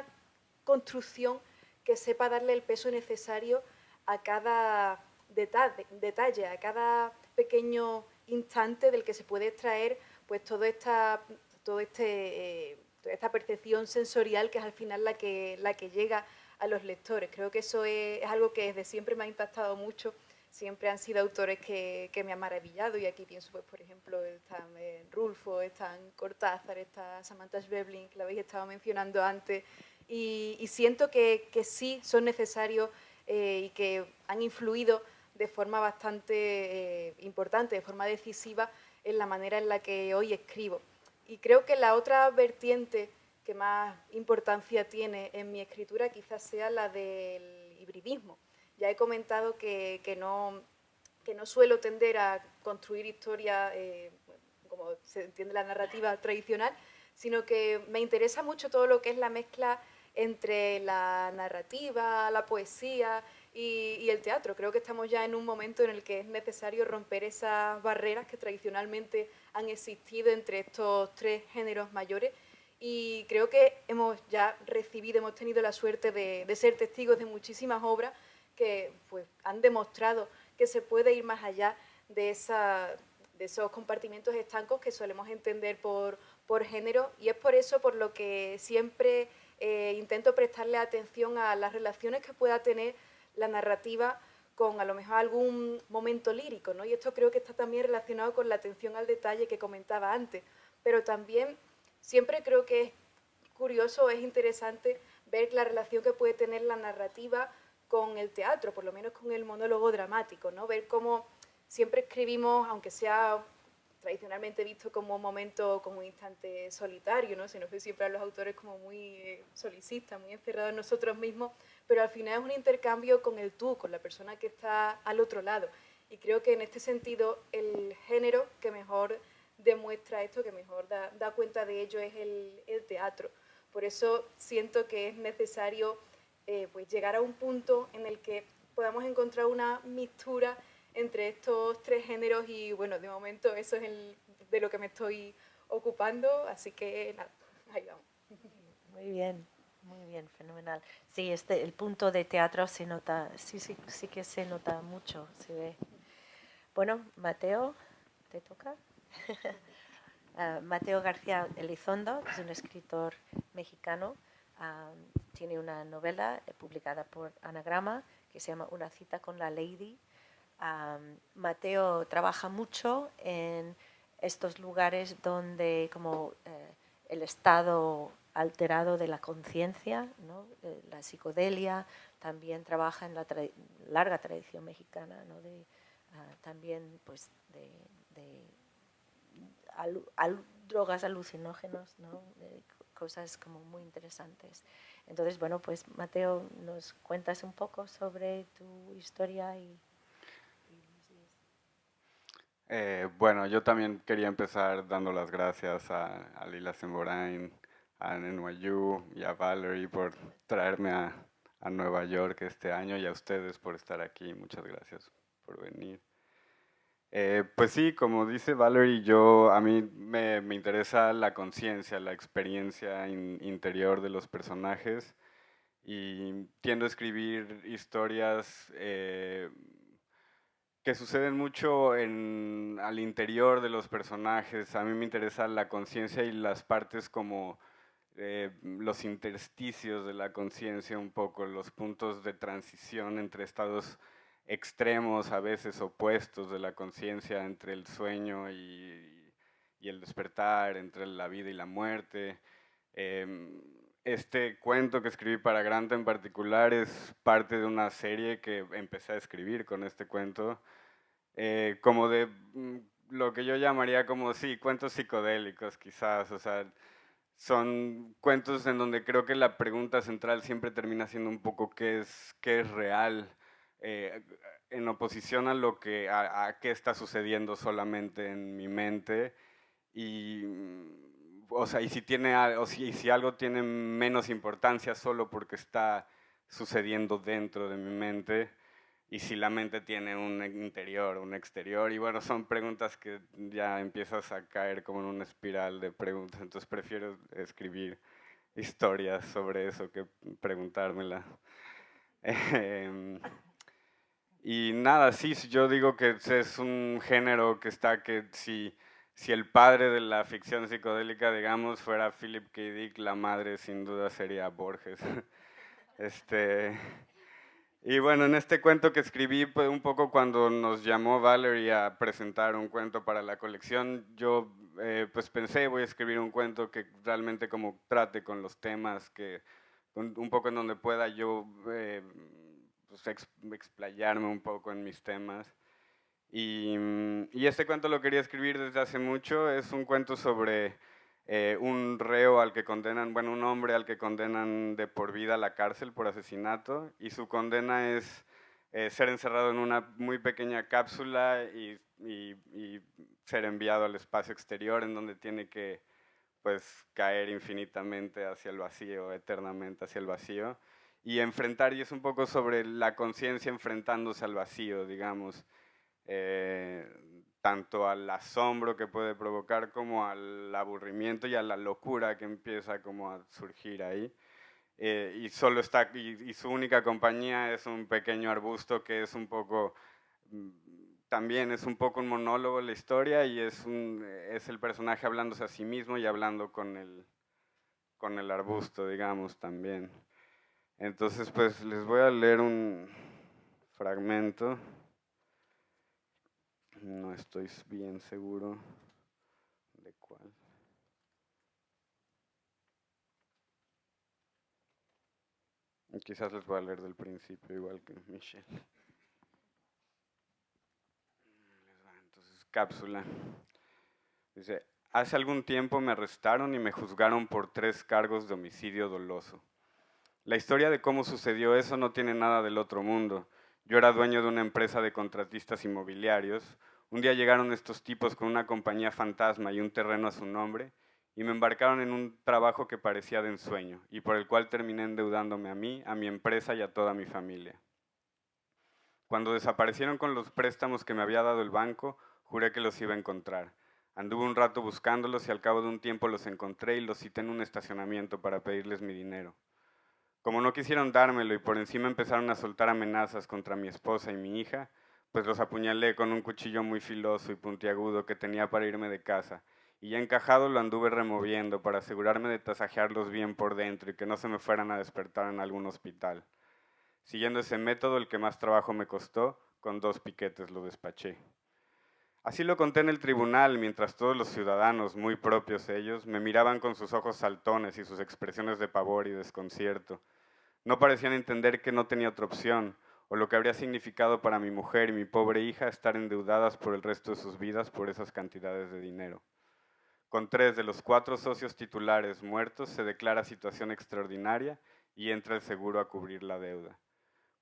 construcción que sepa darle el peso necesario a cada detalle, a cada pequeño instante del que se puede extraer pues toda esta percepción sensorial que es al final la que llega a los lectores. Creo que eso es algo que desde siempre me ha impactado mucho. Siempre han sido autores que me han maravillado, y aquí pienso, pues, por ejemplo, están Rulfo, están Cortázar, está Samantha Schweblin, que la habéis estado mencionando antes, y siento que sí son necesarios y que han influido de forma bastante importante, de forma decisiva en la manera en la que hoy escribo. Y creo que la otra vertiente que más importancia tiene en mi escritura quizás sea la del hibridismo. Ya he comentado que no suelo tender a construir historias como se entiende la narrativa tradicional, sino que me interesa mucho todo lo que es la mezcla entre la narrativa, la poesía y el teatro. Creo que estamos ya en un momento en el que es necesario romper esas barreras que tradicionalmente han existido entre estos tres géneros mayores, y creo que hemos tenido la suerte de ser testigos de muchísimas obras que pues, han demostrado que se puede ir más allá de esos compartimentos estancos que solemos entender por género, y es por eso por lo que siempre intento prestarle atención a las relaciones que pueda tener la narrativa con a lo mejor algún momento lírico, ¿no? Y esto creo que está también relacionado con la atención al detalle que comentaba antes, pero también siempre creo que es curioso, es interesante ver la relación que puede tener la narrativa con el teatro, por lo menos con el monólogo dramático, ¿no? Ver cómo siempre escribimos, aunque sea tradicionalmente visto como un momento, como un instante solitario, ¿no? Se nos ve siempre a los autores como muy solicistas, muy encerrados en nosotros mismos, pero al final es un intercambio con el tú, con la persona que está al otro lado. Y creo que en este sentido el género que mejor demuestra esto, que mejor da cuenta de ello, es el teatro. Por eso siento que es necesario pues llegar a un punto en el que podamos encontrar una mixtura entre estos tres géneros, y bueno, de momento eso es de lo que me estoy ocupando, así que nada, ahí vamos. Muy bien, fenomenal. Sí, el punto de teatro se nota, sí que se nota mucho, se ve. Bueno, Mateo, ¿te toca? Mateo García Elizondo, que es un escritor mexicano, tiene una novela publicada por Anagrama que se llama Una cita con la Lady. Mateo trabaja mucho en estos lugares donde como el estado alterado de la conciencia, ¿no? La psicodelia, también trabaja en la larga tradición mexicana, ¿no? También pues de drogas alucinógenos, ¿no? Cosas como muy interesantes. Entonces, bueno, pues Mateo, ¿nos cuentas un poco sobre tu historia? Bueno, yo también quería empezar dando las gracias a Lila Semborain, a NYU y a Valerie por traerme a Nueva York este año y a ustedes por estar aquí. Muchas gracias por venir. Pues sí, como dice Valerie, a mí me interesa la conciencia, la experiencia interior de los personajes y tiendo a escribir historias que suceden mucho al interior de los personajes. A mí me interesa la conciencia y las partes como los intersticios de la conciencia un poco, los puntos de transición entre estados extremos, a veces opuestos de la conciencia, entre el sueño y el despertar, entre la vida y la muerte. Este cuento que escribí para Granta en particular es parte de una serie que empecé a escribir con este cuento, como de lo que yo llamaría como, sí, cuentos psicodélicos quizás, o sea, son cuentos en donde creo que la pregunta central siempre termina siendo un poco qué es real, en oposición a a qué está sucediendo solamente en mi mente. Y, o sea, y si algo tiene menos importancia solo porque está sucediendo dentro de mi mente, y si la mente tiene un interior, un exterior, y bueno, son preguntas que ya empiezas a caer como en una espiral de preguntas, entonces prefiero escribir historias sobre eso que preguntármela. Y nada, sí, yo digo que es un género que si el padre de la ficción psicodélica, digamos, fuera Philip K. Dick, la madre sin duda sería Borges. Y bueno, en este cuento que escribí, pues, un poco cuando nos llamó Valerie a presentar un cuento para la colección, yo pues pensé, voy a escribir un cuento que realmente como trate con los temas, un poco en donde pueda yo pues, explayarme un poco en mis temas. Y este cuento lo quería escribir desde hace mucho, es un cuento sobre un reo al que condenan, bueno, un hombre al que condenan de por vida a la cárcel por asesinato, y su condena es ser encerrado en una muy pequeña cápsula y ser enviado al espacio exterior, en donde tiene que pues caer infinitamente hacia el vacío, eternamente hacia el vacío, y es un poco sobre la conciencia enfrentándose al vacío, digamos. Tanto al asombro que puede provocar como al aburrimiento y a la locura que empieza como a surgir ahí. Y solo está, y su única compañía es un pequeño arbusto que es un poco, también es un poco un monólogo la historia, y es el personaje hablándose a sí mismo y hablando con el arbusto, digamos, también. Entonces, pues les voy a leer un fragmento. No estoy bien seguro de cuál. Quizás les voy a leer del principio, igual que Michelle. Entonces, cápsula. Dice, hace algún tiempo me arrestaron y me juzgaron por 3 cargos de homicidio doloso. La historia de cómo sucedió eso no tiene nada del otro mundo. Yo era dueño de una empresa de contratistas inmobiliarios. Un día llegaron estos tipos con una compañía fantasma y un terreno a su nombre, y me embarcaron en un trabajo que parecía de ensueño, y por el cual terminé endeudándome a mí, a mi empresa y a toda mi familia. Cuando desaparecieron con los préstamos que me había dado el banco, juré que los iba a encontrar. Anduve un rato buscándolos y al cabo de un tiempo los encontré y los cité en un estacionamiento para pedirles mi dinero. Como no quisieron dármelo y por encima empezaron a soltar amenazas contra mi esposa y mi hija, pues los apuñalé con un cuchillo muy filoso y puntiagudo que tenía para irme de casa, y ya encajado lo anduve removiendo para asegurarme de tasajearlos bien por dentro y que no se me fueran a despertar en algún hospital. Siguiendo ese método, el que más trabajo me costó, con 2 piquetes lo despaché. Así lo conté en el tribunal, mientras todos los ciudadanos, muy propios ellos, me miraban con sus ojos saltones y sus expresiones de pavor y desconcierto. No parecían entender que no tenía otra opción, o lo que habría significado para mi mujer y mi pobre hija estar endeudadas por el resto de sus vidas por esas cantidades de dinero. Con 3 de los 4 socios titulares muertos se declara situación extraordinaria y entra el seguro a cubrir la deuda.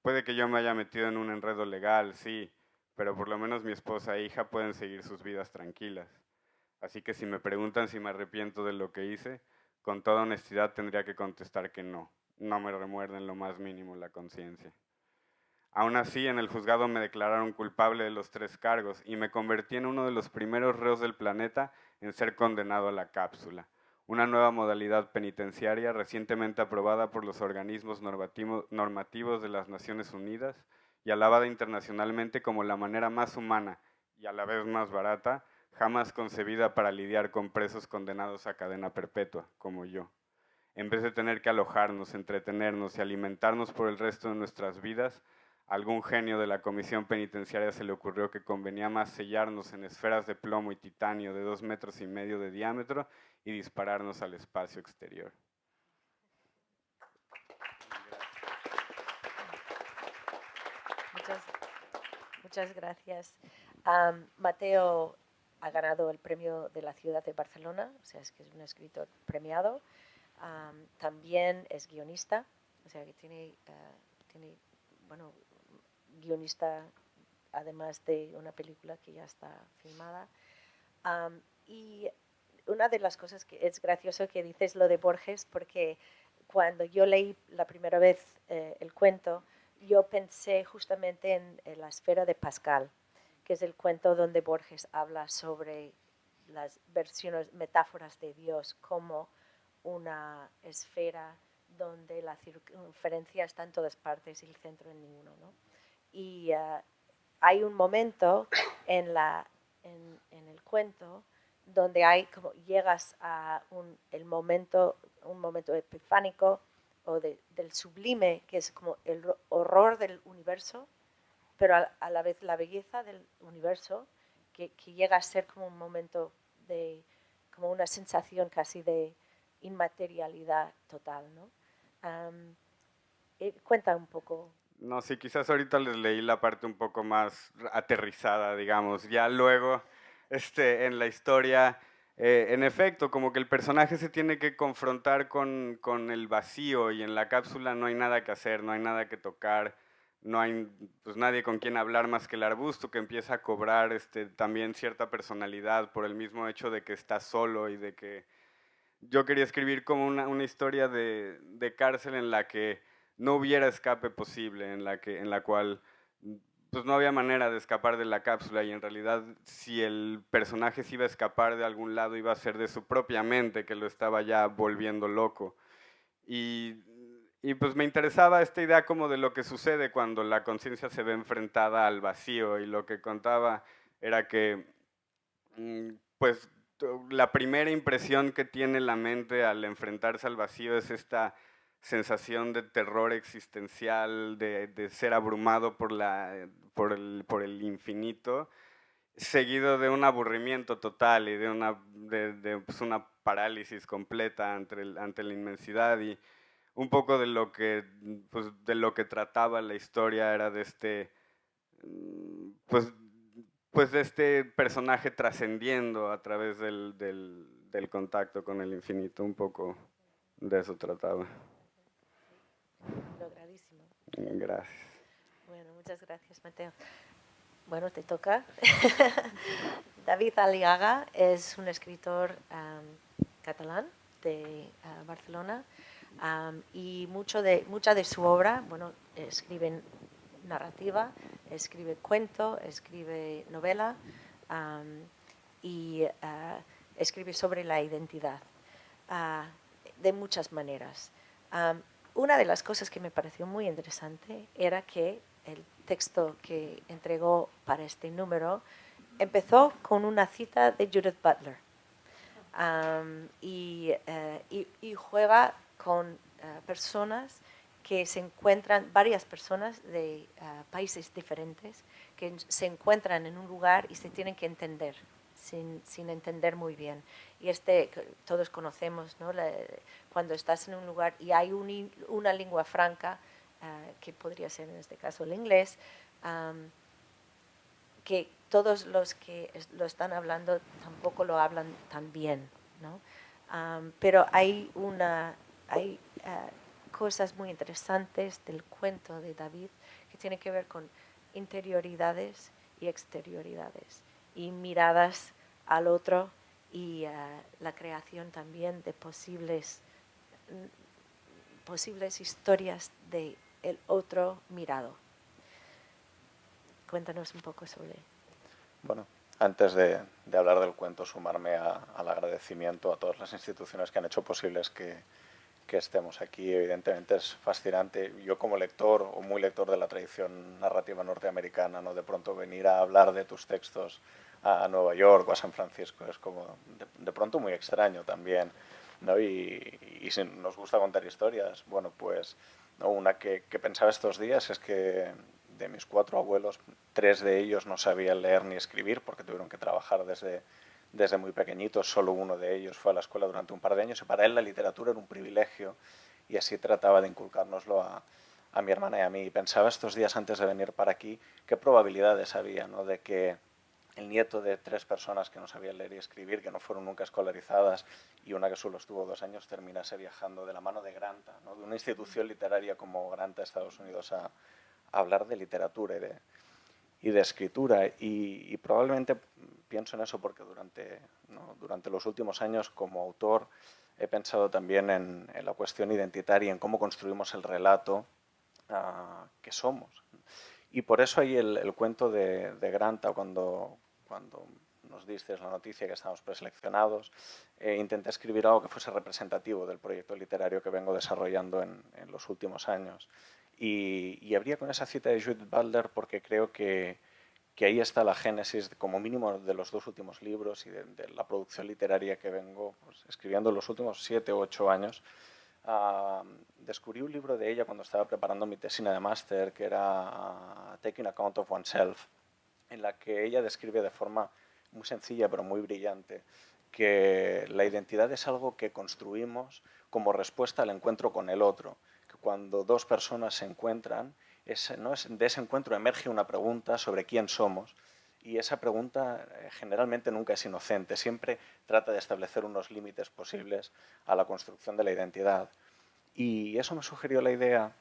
Puede que yo me haya metido en un enredo legal, sí, pero por lo menos mi esposa e hija pueden seguir sus vidas tranquilas. Así que si me preguntan si me arrepiento de lo que hice, con toda honestidad tendría que contestar que no. No me remuerde en lo más mínimo la conciencia. Aún así, en el juzgado me declararon culpable de los 3 cargos y me convertí en uno de los primeros reos del planeta en ser condenado a la cápsula, una nueva modalidad penitenciaria recientemente aprobada por los organismos normativos de las Naciones Unidas y alabada internacionalmente como la manera más humana y a la vez más barata jamás concebida para lidiar con presos condenados a cadena perpetua, como yo. En vez de tener que alojarnos, entretenernos y alimentarnos por el resto de nuestras vidas, a algún genio de la comisión penitenciaria se le ocurrió que convenía más sellarnos en esferas de plomo y titanio de 2,5 metros de diámetro y dispararnos al espacio exterior. Muchas gracias. Mateo ha ganado el premio de la ciudad de Barcelona, o sea, es que es un escritor premiado. También es guionista, o sea, que tiene bueno, guionista además de una película que ya está filmada. Y una de las cosas que es gracioso que dices lo de Borges, porque cuando yo leí la primera vez el cuento, yo pensé justamente en la esfera de Pascal, que es el cuento donde Borges habla sobre las versiones, metáforas de Dios como una esfera donde la circunferencia está en todas partes y el centro en ninguno, ¿no? Y hay un momento en el cuento donde hay como llegas a un momento epifánico o del sublime, que es como el horror del universo, pero a la vez la belleza del universo, que llega a ser como un momento de, como una sensación casi de inmaterialidad total, ¿no? Cuenta un poco. No, sí, quizás ahorita les leí la parte un poco más aterrizada, digamos. Ya luego, en la historia, en efecto, como que el personaje se tiene que confrontar con el vacío y en la cápsula no hay nada que hacer, no hay nada que tocar, no hay pues, nadie con quien hablar más que el arbusto que empieza a cobrar también cierta personalidad por el mismo hecho de que está solo y de que yo quería escribir como una historia de cárcel en la que no hubiera escape posible, en la cual pues no había manera de escapar de la cápsula y en realidad si el personaje se iba a escapar de algún lado iba a ser de su propia mente que lo estaba ya volviendo loco. Y pues me interesaba esta idea como de lo que sucede cuando la conciencia se ve enfrentada al vacío y lo que contaba era que pues la primera impresión que tiene la mente al enfrentarse al vacío es esta sensación de terror existencial, de ser abrumado por el infinito, seguido de un aburrimiento total y de pues una parálisis completa ante la inmensidad. Y un poco de lo que trataba la historia era de pues de este personaje trascendiendo a través del contacto con el infinito, un poco de eso trataba. Logradísimo. Gracias. Bueno, muchas gracias, Mateo. Bueno, te toca. David Aliaga es un escritor catalán de Barcelona y mucha de su obra, bueno, escribe narrativa, escribe cuento, escribe novela y escribe sobre la identidad de muchas maneras. Una de las cosas que me pareció muy interesante era que el texto que entregó para este número empezó con una cita de Judith Butler y juega con personas que se encuentran, varias personas de países diferentes, que se encuentran en un lugar y se tienen que entender, sin entender muy bien. Y todos conocemos, ¿no? Cuando estás en un lugar y hay una lengua franca, que podría ser en este caso el inglés, que todos los que lo están hablando tampoco lo hablan tan bien, ¿no? Pero hay cosas muy interesantes del cuento de David que tienen que ver con interioridades y exterioridades y miradas al otro y la creación también de posibles historias de el otro mirado. Cuéntanos un poco sobre... Bueno, antes de hablar del cuento, sumarme al agradecimiento a todas las instituciones que han hecho posibles que estemos aquí. Evidentemente es fascinante. Yo como lector o muy lector de la tradición narrativa norteamericana, ¿no? De pronto venir a hablar de tus textos a Nueva York o a San Francisco es como de pronto muy extraño también, ¿no? Y si nos gusta contar historias, bueno, pues ¿no? Una que pensaba estos días es que de mis 4 abuelos, 3 de ellos no sabían leer ni escribir porque tuvieron que trabajar desde muy pequeñitos. Solo uno de ellos fue a la escuela durante un par de años y para él la literatura era un privilegio y así trataba de inculcárnoslo a mi hermana y a mí. Y pensaba estos días antes de venir para aquí qué probabilidades había, ¿no? De que el nieto de 3 personas que no sabían leer y escribir, que no fueron nunca escolarizadas y una que solo estuvo 2 años, terminase viajando de la mano de Granta, ¿no? De una institución literaria como Granta, Estados Unidos, a hablar de literatura y de escritura. Y probablemente pienso en eso porque durante los últimos años como autor he pensado también en la cuestión identitaria, en cómo construimos el relato que somos. Y por eso ahí el cuento de Granta, cuando nos diste la noticia que estábamos preseleccionados, intenté escribir algo que fuese representativo del proyecto literario que vengo desarrollando en los últimos años. Y abría con esa cita de Judith Butler porque creo que ahí está la génesis, como mínimo, de los 2 últimos libros y de la producción literaria que vengo pues, escribiendo en los últimos 7 u 8 años. Descubrí un libro de ella cuando estaba preparando mi tesina de máster, que era Taking Account of Oneself, en la que ella describe de forma muy sencilla pero muy brillante que la identidad es algo que construimos como respuesta al encuentro con el otro, que cuando 2 personas se encuentran, de ese encuentro emerge una pregunta sobre quién somos y esa pregunta generalmente nunca es inocente, siempre trata de establecer unos límites posibles a la construcción de la identidad. Y eso me sugirió la idea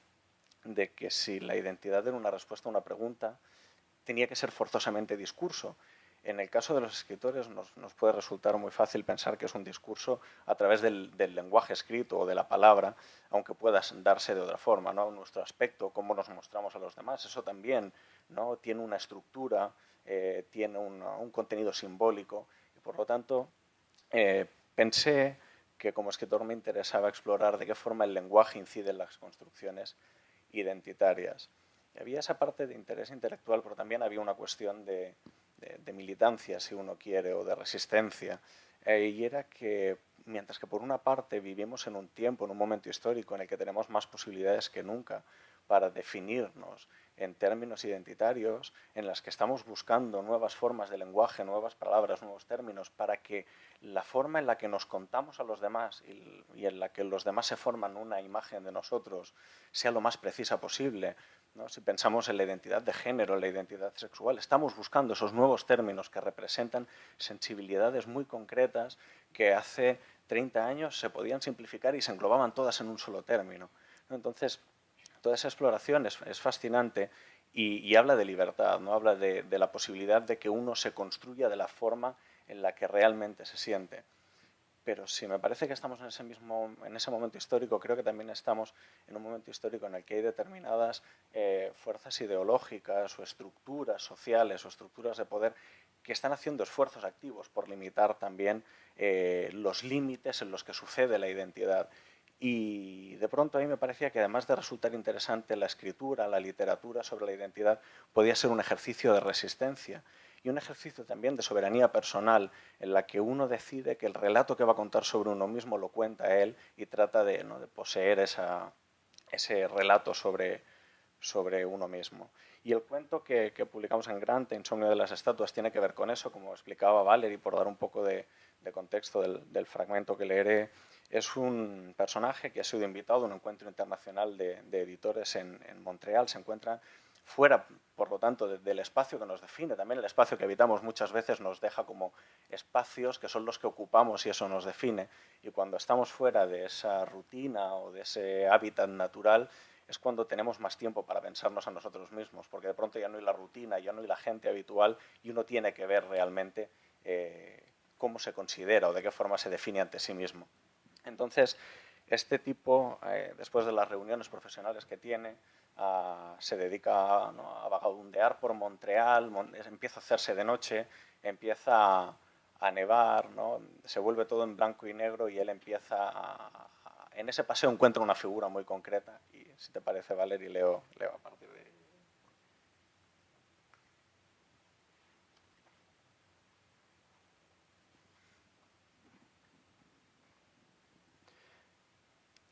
de que si la identidad era una respuesta a una pregunta, tenía que ser forzosamente discurso. En el caso de los escritores nos puede resultar muy fácil pensar que es un discurso a través del lenguaje escrito o de la palabra, aunque pueda darse de otra forma, ¿no? Nuestro aspecto, cómo nos mostramos a los demás, eso también, ¿no? Tiene una estructura, tiene un contenido simbólico y por lo tanto pensé que como escritor me interesaba explorar de qué forma el lenguaje incide en las construcciones identitarias. Y había esa parte de interés intelectual, pero también había una cuestión de militancia, si uno quiere, o de resistencia. Y era que, mientras que por una parte vivimos en un tiempo, en un momento histórico en el que tenemos más posibilidades que nunca para definirnos en términos identitarios, en las que estamos buscando nuevas formas de lenguaje, nuevas palabras, nuevos términos, para que la forma en la que nos contamos a los demás y en la que los demás se forman una imagen de nosotros sea lo más precisa posible, ¿no? Si pensamos en la identidad de género, en la identidad sexual, estamos buscando esos nuevos términos que representan sensibilidades muy concretas que hace 30 años se podían simplificar y se englobaban todas en un solo término, ¿no? Entonces, toda esa exploración es fascinante y habla de libertad, ¿no? Habla de la posibilidad de que uno se construya de la forma en la que realmente se siente. pero si me parece que estamos en ese momento histórico, creo que también estamos en un momento histórico en el que hay determinadas fuerzas ideológicas o estructuras sociales o estructuras de poder que están haciendo esfuerzos activos por limitar también los límites en los que sucede la identidad. Y de pronto a mí me parecía que además de resultar interesante la escritura, la literatura sobre la identidad, podía ser un ejercicio de resistencia y un ejercicio también de soberanía personal en la que uno decide que el relato que va a contar sobre uno mismo lo cuenta él y trata de poseer ese relato sobre uno mismo. Y el cuento que publicamos en Granta, Insomnio de las estatuas, tiene que ver con eso, como explicaba Valerie, por dar un poco de contexto del fragmento que leeré. Es un personaje que ha sido invitado a un encuentro internacional de editores en Montreal. Se encuentra fuera, por lo tanto, del espacio que nos define. También el espacio que habitamos muchas veces nos deja como espacios que son los que ocupamos y eso nos define. Y cuando estamos fuera de esa rutina o de ese hábitat natural, es cuando tenemos más tiempo para pensarnos a nosotros mismos, porque de pronto ya no hay la rutina, ya no hay la gente habitual y uno tiene que ver realmente cómo se considera o de qué forma se define ante sí mismo. Entonces, este tipo, después de las reuniones profesionales que tiene, se dedica a vagabundear por Montreal, empieza a hacerse de noche, empieza a nevar, ¿no? Se vuelve todo en blanco y negro y él empieza en ese paseo encuentra una figura muy concreta y si te parece, Valerie, leo a partir de ahí.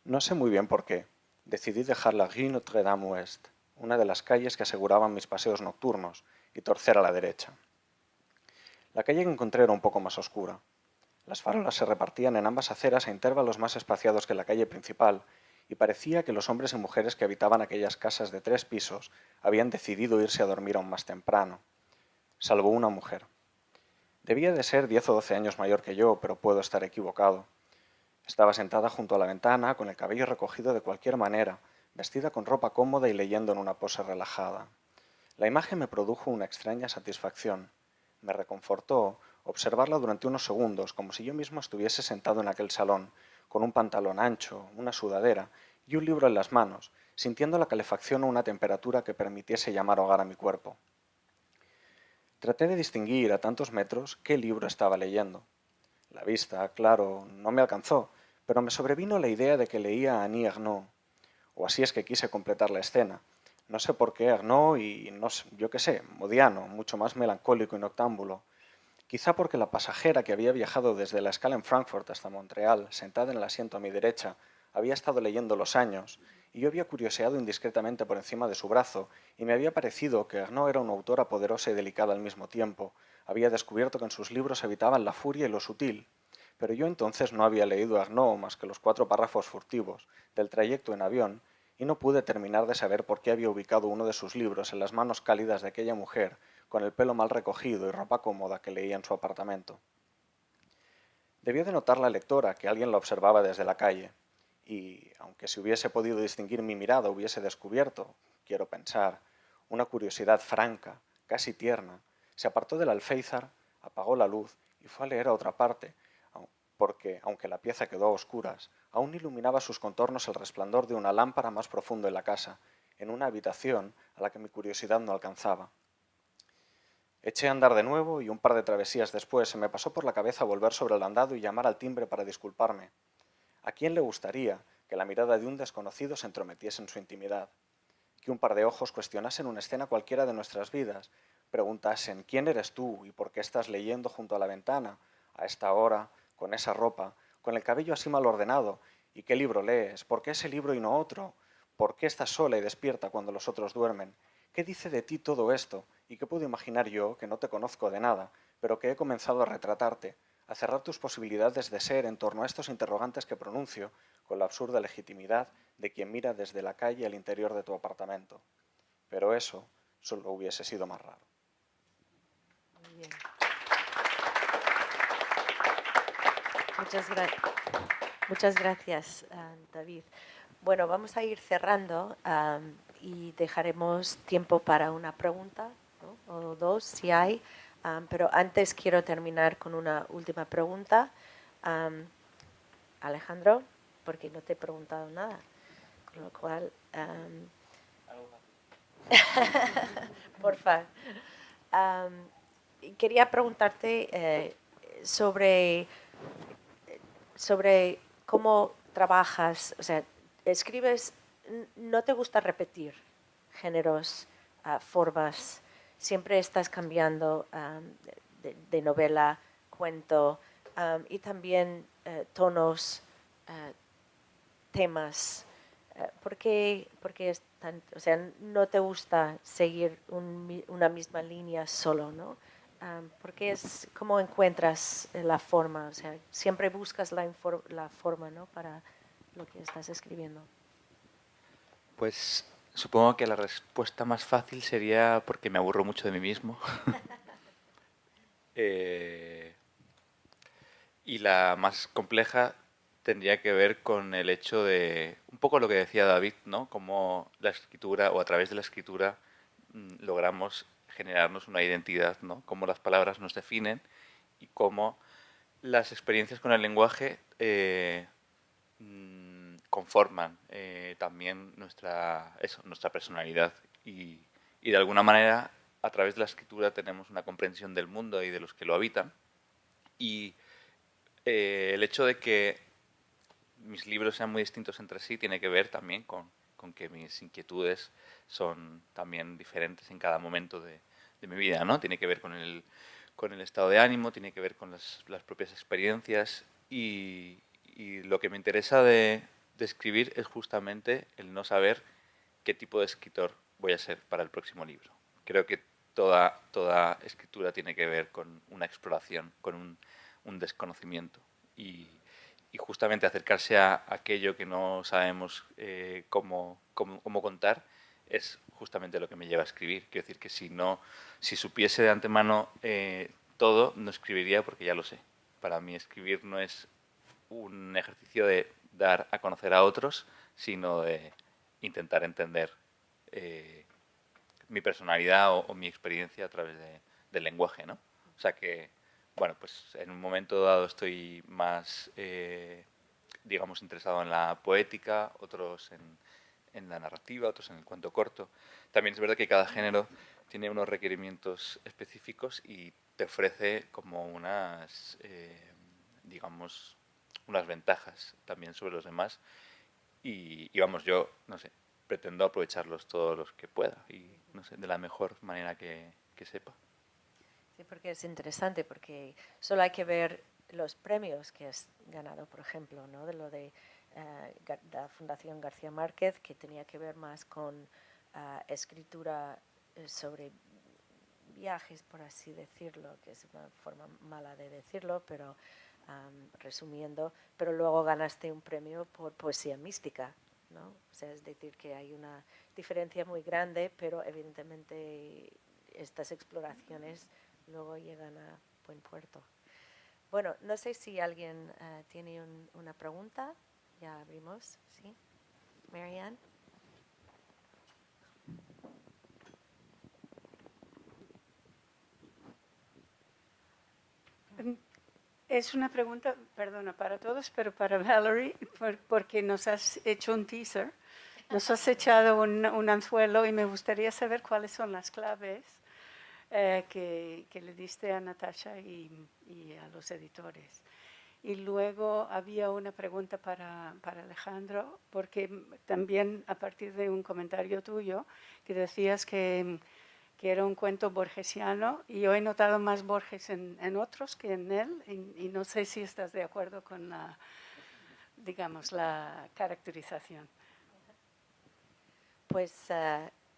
No sé muy bien por qué. Decidí dejar la Rue Notre-Dame-Ouest, una de las calles que aseguraban mis paseos nocturnos, y torcer a la derecha. La calle que encontré era un poco más oscura. Las farolas se repartían en ambas aceras a intervalos más espaciados que la calle principal, y parecía que los hombres y mujeres que habitaban aquellas casas de 3 pisos habían decidido irse a dormir aún más temprano, salvo una mujer. Debía de ser 10 o 12 años mayor que yo, pero puedo estar equivocado. Estaba sentada junto a la ventana, con el cabello recogido de cualquier manera, vestida con ropa cómoda y leyendo en una pose relajada. La imagen me produjo una extraña satisfacción. Me reconfortó observarla durante unos segundos, como si yo mismo estuviese sentado en aquel salón, con un pantalón ancho, una sudadera y un libro en las manos, sintiendo la calefacción a una temperatura que permitiese llamar hogar a mi cuerpo. Traté de distinguir a tantos metros qué libro estaba leyendo. La vista, claro, no me alcanzó, pero me sobrevino la idea de que leía a Annie Ernaux, o así es que quise completar la escena. No sé por qué Ernaux y, no sé, yo qué sé, Modiano, mucho más melancólico y noctámbulo. Quizá porque la pasajera que había viajado desde la escala en Frankfurt hasta Montreal, sentada en el asiento a mi derecha, había estado leyendo Los años, y yo había curioseado indiscretamente por encima de su brazo, y me había parecido que Ernaux era una autora poderosa y delicada al mismo tiempo. Había descubierto que en sus libros habitaban la furia y lo sutil. Pero yo entonces no había leído a Ernaux más que los 4 párrafos furtivos del trayecto en avión, y no pude terminar de saber por qué había ubicado uno de sus libros en las manos cálidas de aquella mujer, con el pelo mal recogido y ropa cómoda que leía en su apartamento. Debió de notar la lectora que alguien la observaba desde la calle, y, aunque si hubiese podido distinguir mi mirada, hubiese descubierto, quiero pensar, una curiosidad franca, casi tierna, se apartó del alféizar, apagó la luz y fue a leer a otra parte, porque, aunque la pieza quedó a oscuras, aún iluminaba sus contornos el resplandor de una lámpara más profundo en la casa, en una habitación a la que mi curiosidad no alcanzaba. Eché a andar de nuevo y un par de travesías después se me pasó por la cabeza volver sobre el andado y llamar al timbre para disculparme. ¿A quién le gustaría que la mirada de un desconocido se entrometiese en su intimidad? Que un par de ojos cuestionasen una escena cualquiera de nuestras vidas, preguntasen ¿quién eres tú y por qué estás leyendo junto a la ventana, a esta hora, con esa ropa, con el cabello así mal ordenado? ¿Y qué libro lees? ¿Por qué ese libro y no otro? ¿Por qué estás sola y despierta cuando los otros duermen? ¿Qué dice de ti todo esto? ¿Y qué puedo imaginar yo, que no te conozco de nada, pero que he comenzado a retratarte, a cerrar tus posibilidades de ser en torno a estos interrogantes que pronuncio con la absurda legitimidad de quien mira desde la calle al interior de tu apartamento? Pero eso solo hubiese sido más raro. Muy bien. Muchas gracias, David. Bueno, vamos a ir cerrando y dejaremos tiempo para una pregunta, ¿no? O dos, si hay. Pero antes quiero terminar con una última pregunta. Alejandro, porque no te he preguntado nada, con lo cual, porfa, quería preguntarte sobre cómo trabajas, o sea, escribes, no te gusta repetir géneros, formas, siempre estás cambiando de novela, cuento, y también tonos, temas. ¿Por qué es o sea, no te gusta seguir una misma línea solo, ¿no? Porque ¿cómo encuentras la forma? O sea, siempre buscas la forma, ¿no? Para lo que estás escribiendo. Pues supongo que la respuesta más fácil sería porque me aburro mucho de mí mismo. Y la más compleja tendría que ver con el hecho de, un poco lo que decía David, ¿no? Cómo la escritura, o a través de la escritura, logramos generarnos una identidad, ¿no? Cómo las palabras nos definen y cómo las experiencias con el lenguaje conforman también nuestra personalidad. Y de alguna manera, a través de la escritura tenemos una comprensión del mundo y de los que lo habitan. Y el hecho de que mis libros sean muy distintos entre sí tiene que ver también con que mis inquietudes son también diferentes en cada momento de mi vida, ¿no? Tiene que ver con el estado de ánimo, tiene que ver con las propias experiencias y lo que me interesa de escribir es justamente el no saber qué tipo de escritor voy a ser para el próximo libro. Creo que toda escritura tiene que ver con una exploración, con un desconocimiento y justamente acercarse a aquello que no sabemos cómo contar es justamente lo que me lleva a escribir. Quiero decir que si supiese de antemano todo, no escribiría porque ya lo sé. Para mí escribir no es un ejercicio de dar a conocer a otros, sino de intentar entender mi personalidad o mi experiencia a través del lenguaje, ¿no? O sea que, bueno, pues en un momento dado estoy más, digamos, interesado en la poética, otros en la narrativa, otros en el cuento corto. También es verdad que cada género tiene unos requerimientos específicos y te ofrece como unas, digamos, unas ventajas también sobre los demás. Y vamos, yo, no sé, pretendo aprovecharlos todos los que pueda y, no sé, de la mejor manera que sepa. Sí, porque es interesante, porque solo hay que ver los premios que has ganado, por ejemplo, ¿no? De lo de la Fundación García Márquez, que tenía que ver más con escritura sobre viajes, por así decirlo, que es una forma mala de decirlo, pero resumiendo, pero luego ganaste un premio por poesía mística, ¿no? O sea, es decir, que hay una diferencia muy grande, pero evidentemente estas exploraciones luego llegan a buen puerto. Bueno, no sé si alguien tiene una pregunta. Ya abrimos, ¿sí? Marianne. Es una pregunta, perdona, para todos, pero para Valerie, porque nos has hecho un teaser, nos has echado un anzuelo y me gustaría saber cuáles son las claves que le diste a Natasha y a los editores. Y luego había una pregunta para Alejandro, porque también a partir de un comentario tuyo que decías que era un cuento borgesiano, y yo he notado más Borges en otros que en él, y no sé si estás de acuerdo con la, digamos, la caracterización. Pues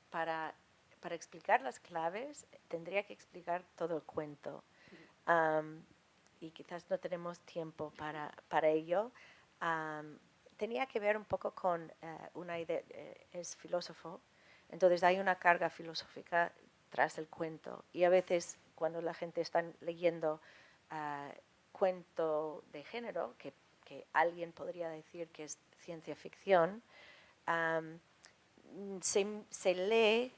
para explicar las claves tendría que explicar todo el cuento. Y quizás no tenemos tiempo para ello. Tenía que ver un poco con una idea, es filósofo, entonces hay una carga filosófica tras el cuento, y a veces cuando la gente está leyendo cuento de género, que alguien podría decir que es ciencia ficción, se lee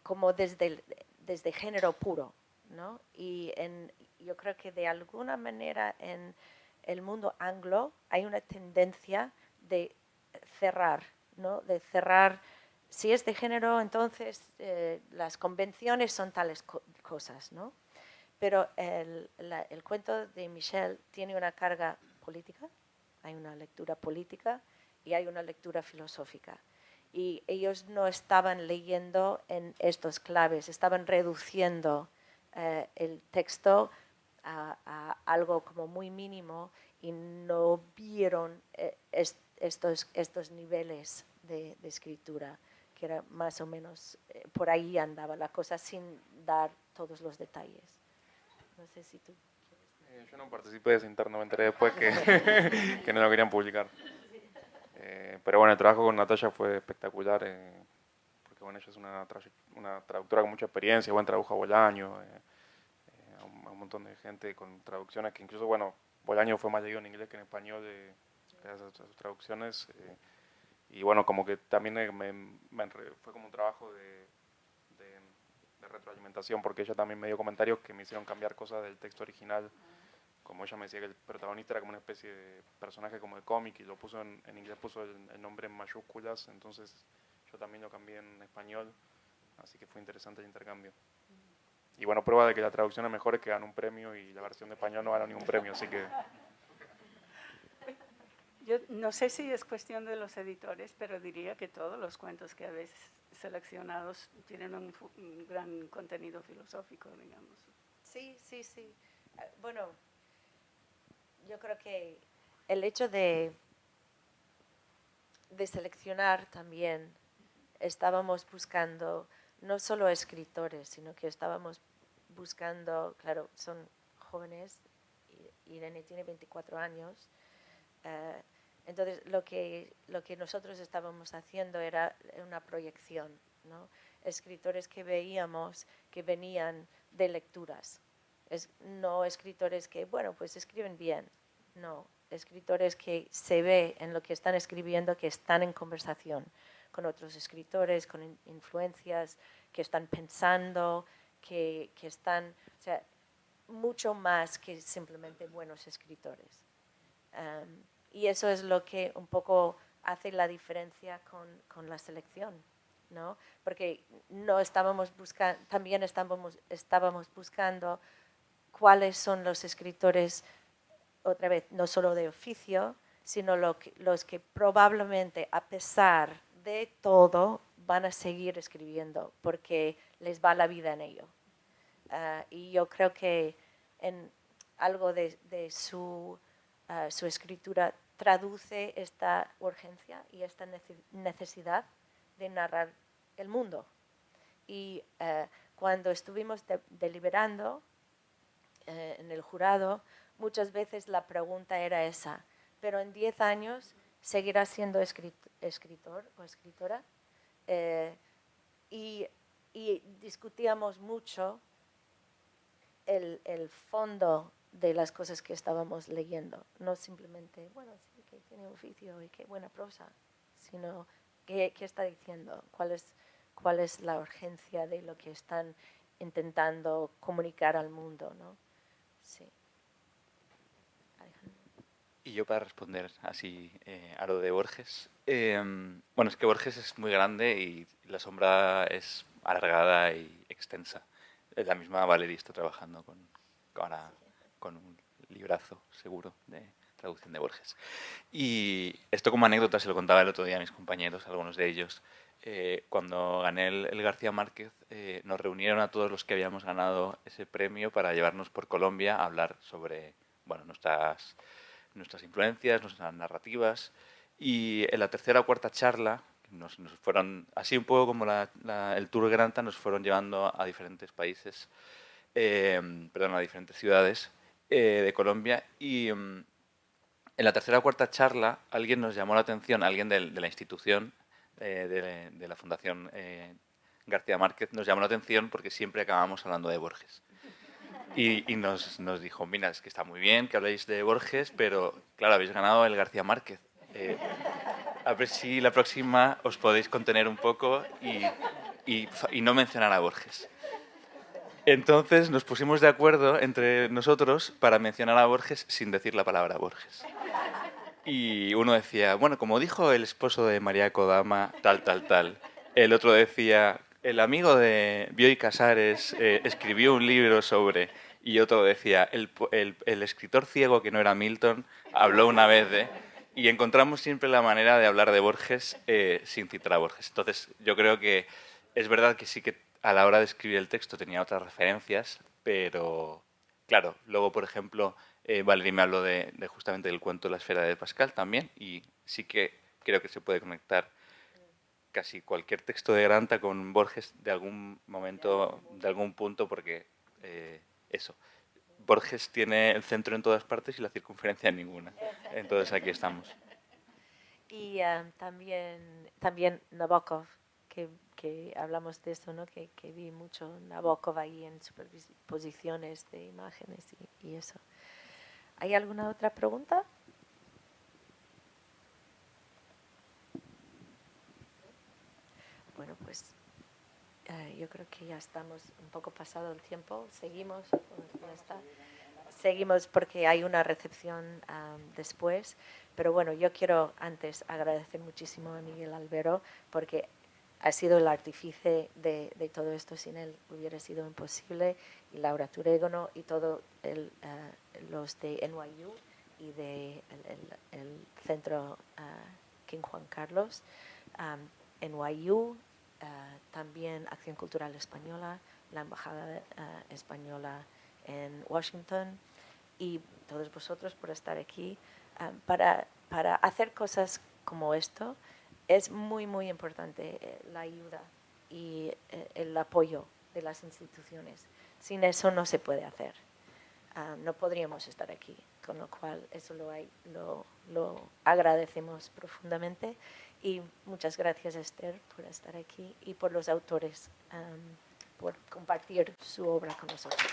como desde género puro, ¿no? Y yo creo que de alguna manera en el mundo anglo hay una tendencia de cerrar, ¿no? De cerrar. Si es de género, entonces las convenciones son tales cosas, ¿no? Pero el cuento de Michel tiene una carga política, hay una lectura política y hay una lectura filosófica. Y ellos no estaban leyendo en estos claves, estaban reduciendo el texto a algo como muy mínimo y no vieron estos niveles de escritura, que era más o menos, por ahí andaba la cosa sin dar todos los detalles. No sé si tú quieres. Yo no participé de ese interno, me enteré después que no lo querían publicar. Pero bueno, el trabajo con Natalia fue espectacular, porque bueno, ella es una traductora con mucha experiencia, bueno, tradujo a Bolaño, a un montón de gente con traducciones que incluso, bueno, Bolaño fue más leído en inglés que en español gracias a sus traducciones. Y bueno, como que también fue como un trabajo de retroalimentación, porque ella también me dio comentarios que me hicieron cambiar cosas del texto original. Como ella me decía que el protagonista era como una especie de personaje como de cómic y lo puso en inglés, puso el nombre en mayúsculas, entonces yo también lo cambié en español, así que fue interesante el intercambio. Y bueno, prueba de que la traducción es mejor es que ganó un premio y la versión de español no ganó ningún premio, así que... Yo no sé si es cuestión de los editores, pero diría que todos los cuentos que habéis seleccionado tienen un gran contenido filosófico, digamos. Sí, sí, sí. Bueno, yo creo que el hecho de seleccionar también, estábamos buscando no solo escritores, sino que estábamos buscando, claro, son jóvenes, Irene tiene 24 años, entonces lo que nosotros estábamos haciendo era una proyección, ¿no? Escritores que veíamos que venían de lecturas, no escritores que, bueno, pues escriben bien, no, escritores que se ve en lo que están escribiendo que están en conversación con otros escritores, con influencias, que están pensando, que están, o sea, mucho más que simplemente buenos escritores. Y eso es lo que un poco hace la diferencia con la selección, ¿no? Porque no estábamos buscando, también estábamos buscando cuáles son los escritores, otra vez, no solo de oficio, sino los que probablemente, a pesar de todo, van a seguir escribiendo porque les va la vida en ello. Y yo creo que en algo de su escritura traduce esta urgencia y esta necesidad de narrar el mundo. Y cuando estuvimos deliberando en el jurado, muchas veces la pregunta era esa, pero en 10 años seguirás siendo escritor o escritora. Y discutíamos mucho el fondo de las cosas que estábamos leyendo, no simplemente, bueno, sí, que tiene oficio y qué buena prosa, sino qué está diciendo, cuál es la urgencia de lo que están intentando comunicar al mundo, ¿no? Sí. Y yo para responder así a lo de Borges, bueno, es que Borges es muy grande y la sombra es alargada y extensa. La misma Valeria está trabajando con un librazo seguro de traducción de Borges. Y esto como anécdota se lo contaba el otro día a mis compañeros, algunos de ellos. Cuando gané el García Márquez, nos reunieron a todos los que habíamos ganado ese premio para llevarnos por Colombia a hablar sobre, bueno, nuestras influencias, nuestras narrativas. Y en la tercera o cuarta charla, nos fueron, así un poco como el Tour Granta, nos fueron llevando a diferentes países, a diferentes ciudades de Colombia. Y en la tercera o cuarta charla alguien nos llamó la atención, alguien de la institución, de la Fundación García Márquez, nos llamó la atención porque siempre acabamos hablando de Borges. Y nos dijo, mira, es que está muy bien que habléis de Borges, pero claro, habéis ganado el García Márquez. A ver si la próxima os podéis contener un poco y no mencionar a Borges. Entonces nos pusimos de acuerdo entre nosotros para mencionar a Borges sin decir la palabra Borges. Y uno decía, bueno, como dijo el esposo de María Kodama, tal, tal, tal. El otro decía, el amigo de Bioy Casares escribió un libro sobre... Y otro decía, el escritor ciego que no era Milton habló una vez de... Y encontramos siempre la manera de hablar de Borges sin citar a Borges. Entonces, yo creo que es verdad que sí que a la hora de escribir el texto tenía otras referencias, pero claro, luego, por ejemplo, Valerie me habló de justamente del cuento La esfera de Pascal también, y sí que creo que se puede conectar casi cualquier texto de Granta con Borges de algún momento, de algún punto, porque eso, Borges tiene el centro en todas partes y la circunferencia en ninguna. Entonces aquí estamos. Y también Nabokov, que hablamos de esto, ¿no? Que vi mucho Nabokov ahí en superposiciones de imágenes y eso. ¿Hay alguna otra pregunta? Bueno, pues yo creo que ya estamos un poco pasado el tiempo. Seguimos, ya está. Seguimos porque hay una recepción después. Pero bueno, yo quiero antes agradecer muchísimo a Miguel Albero porque ha sido el artífice de todo esto. Sin él hubiera sido imposible. Y Laura Turegano y todos los de NYU y del el Centro King Juan Carlos. NYU, también Acción Cultural Española, la Embajada Española en Washington y todos vosotros por estar aquí. Para hacer cosas como esto es muy, muy importante la ayuda y el apoyo de las instituciones. Sin eso no se puede hacer. No podríamos estar aquí, con lo cual eso lo agradecemos profundamente. Y muchas gracias, Esther, por estar aquí y por los autores, por compartir su obra con nosotros.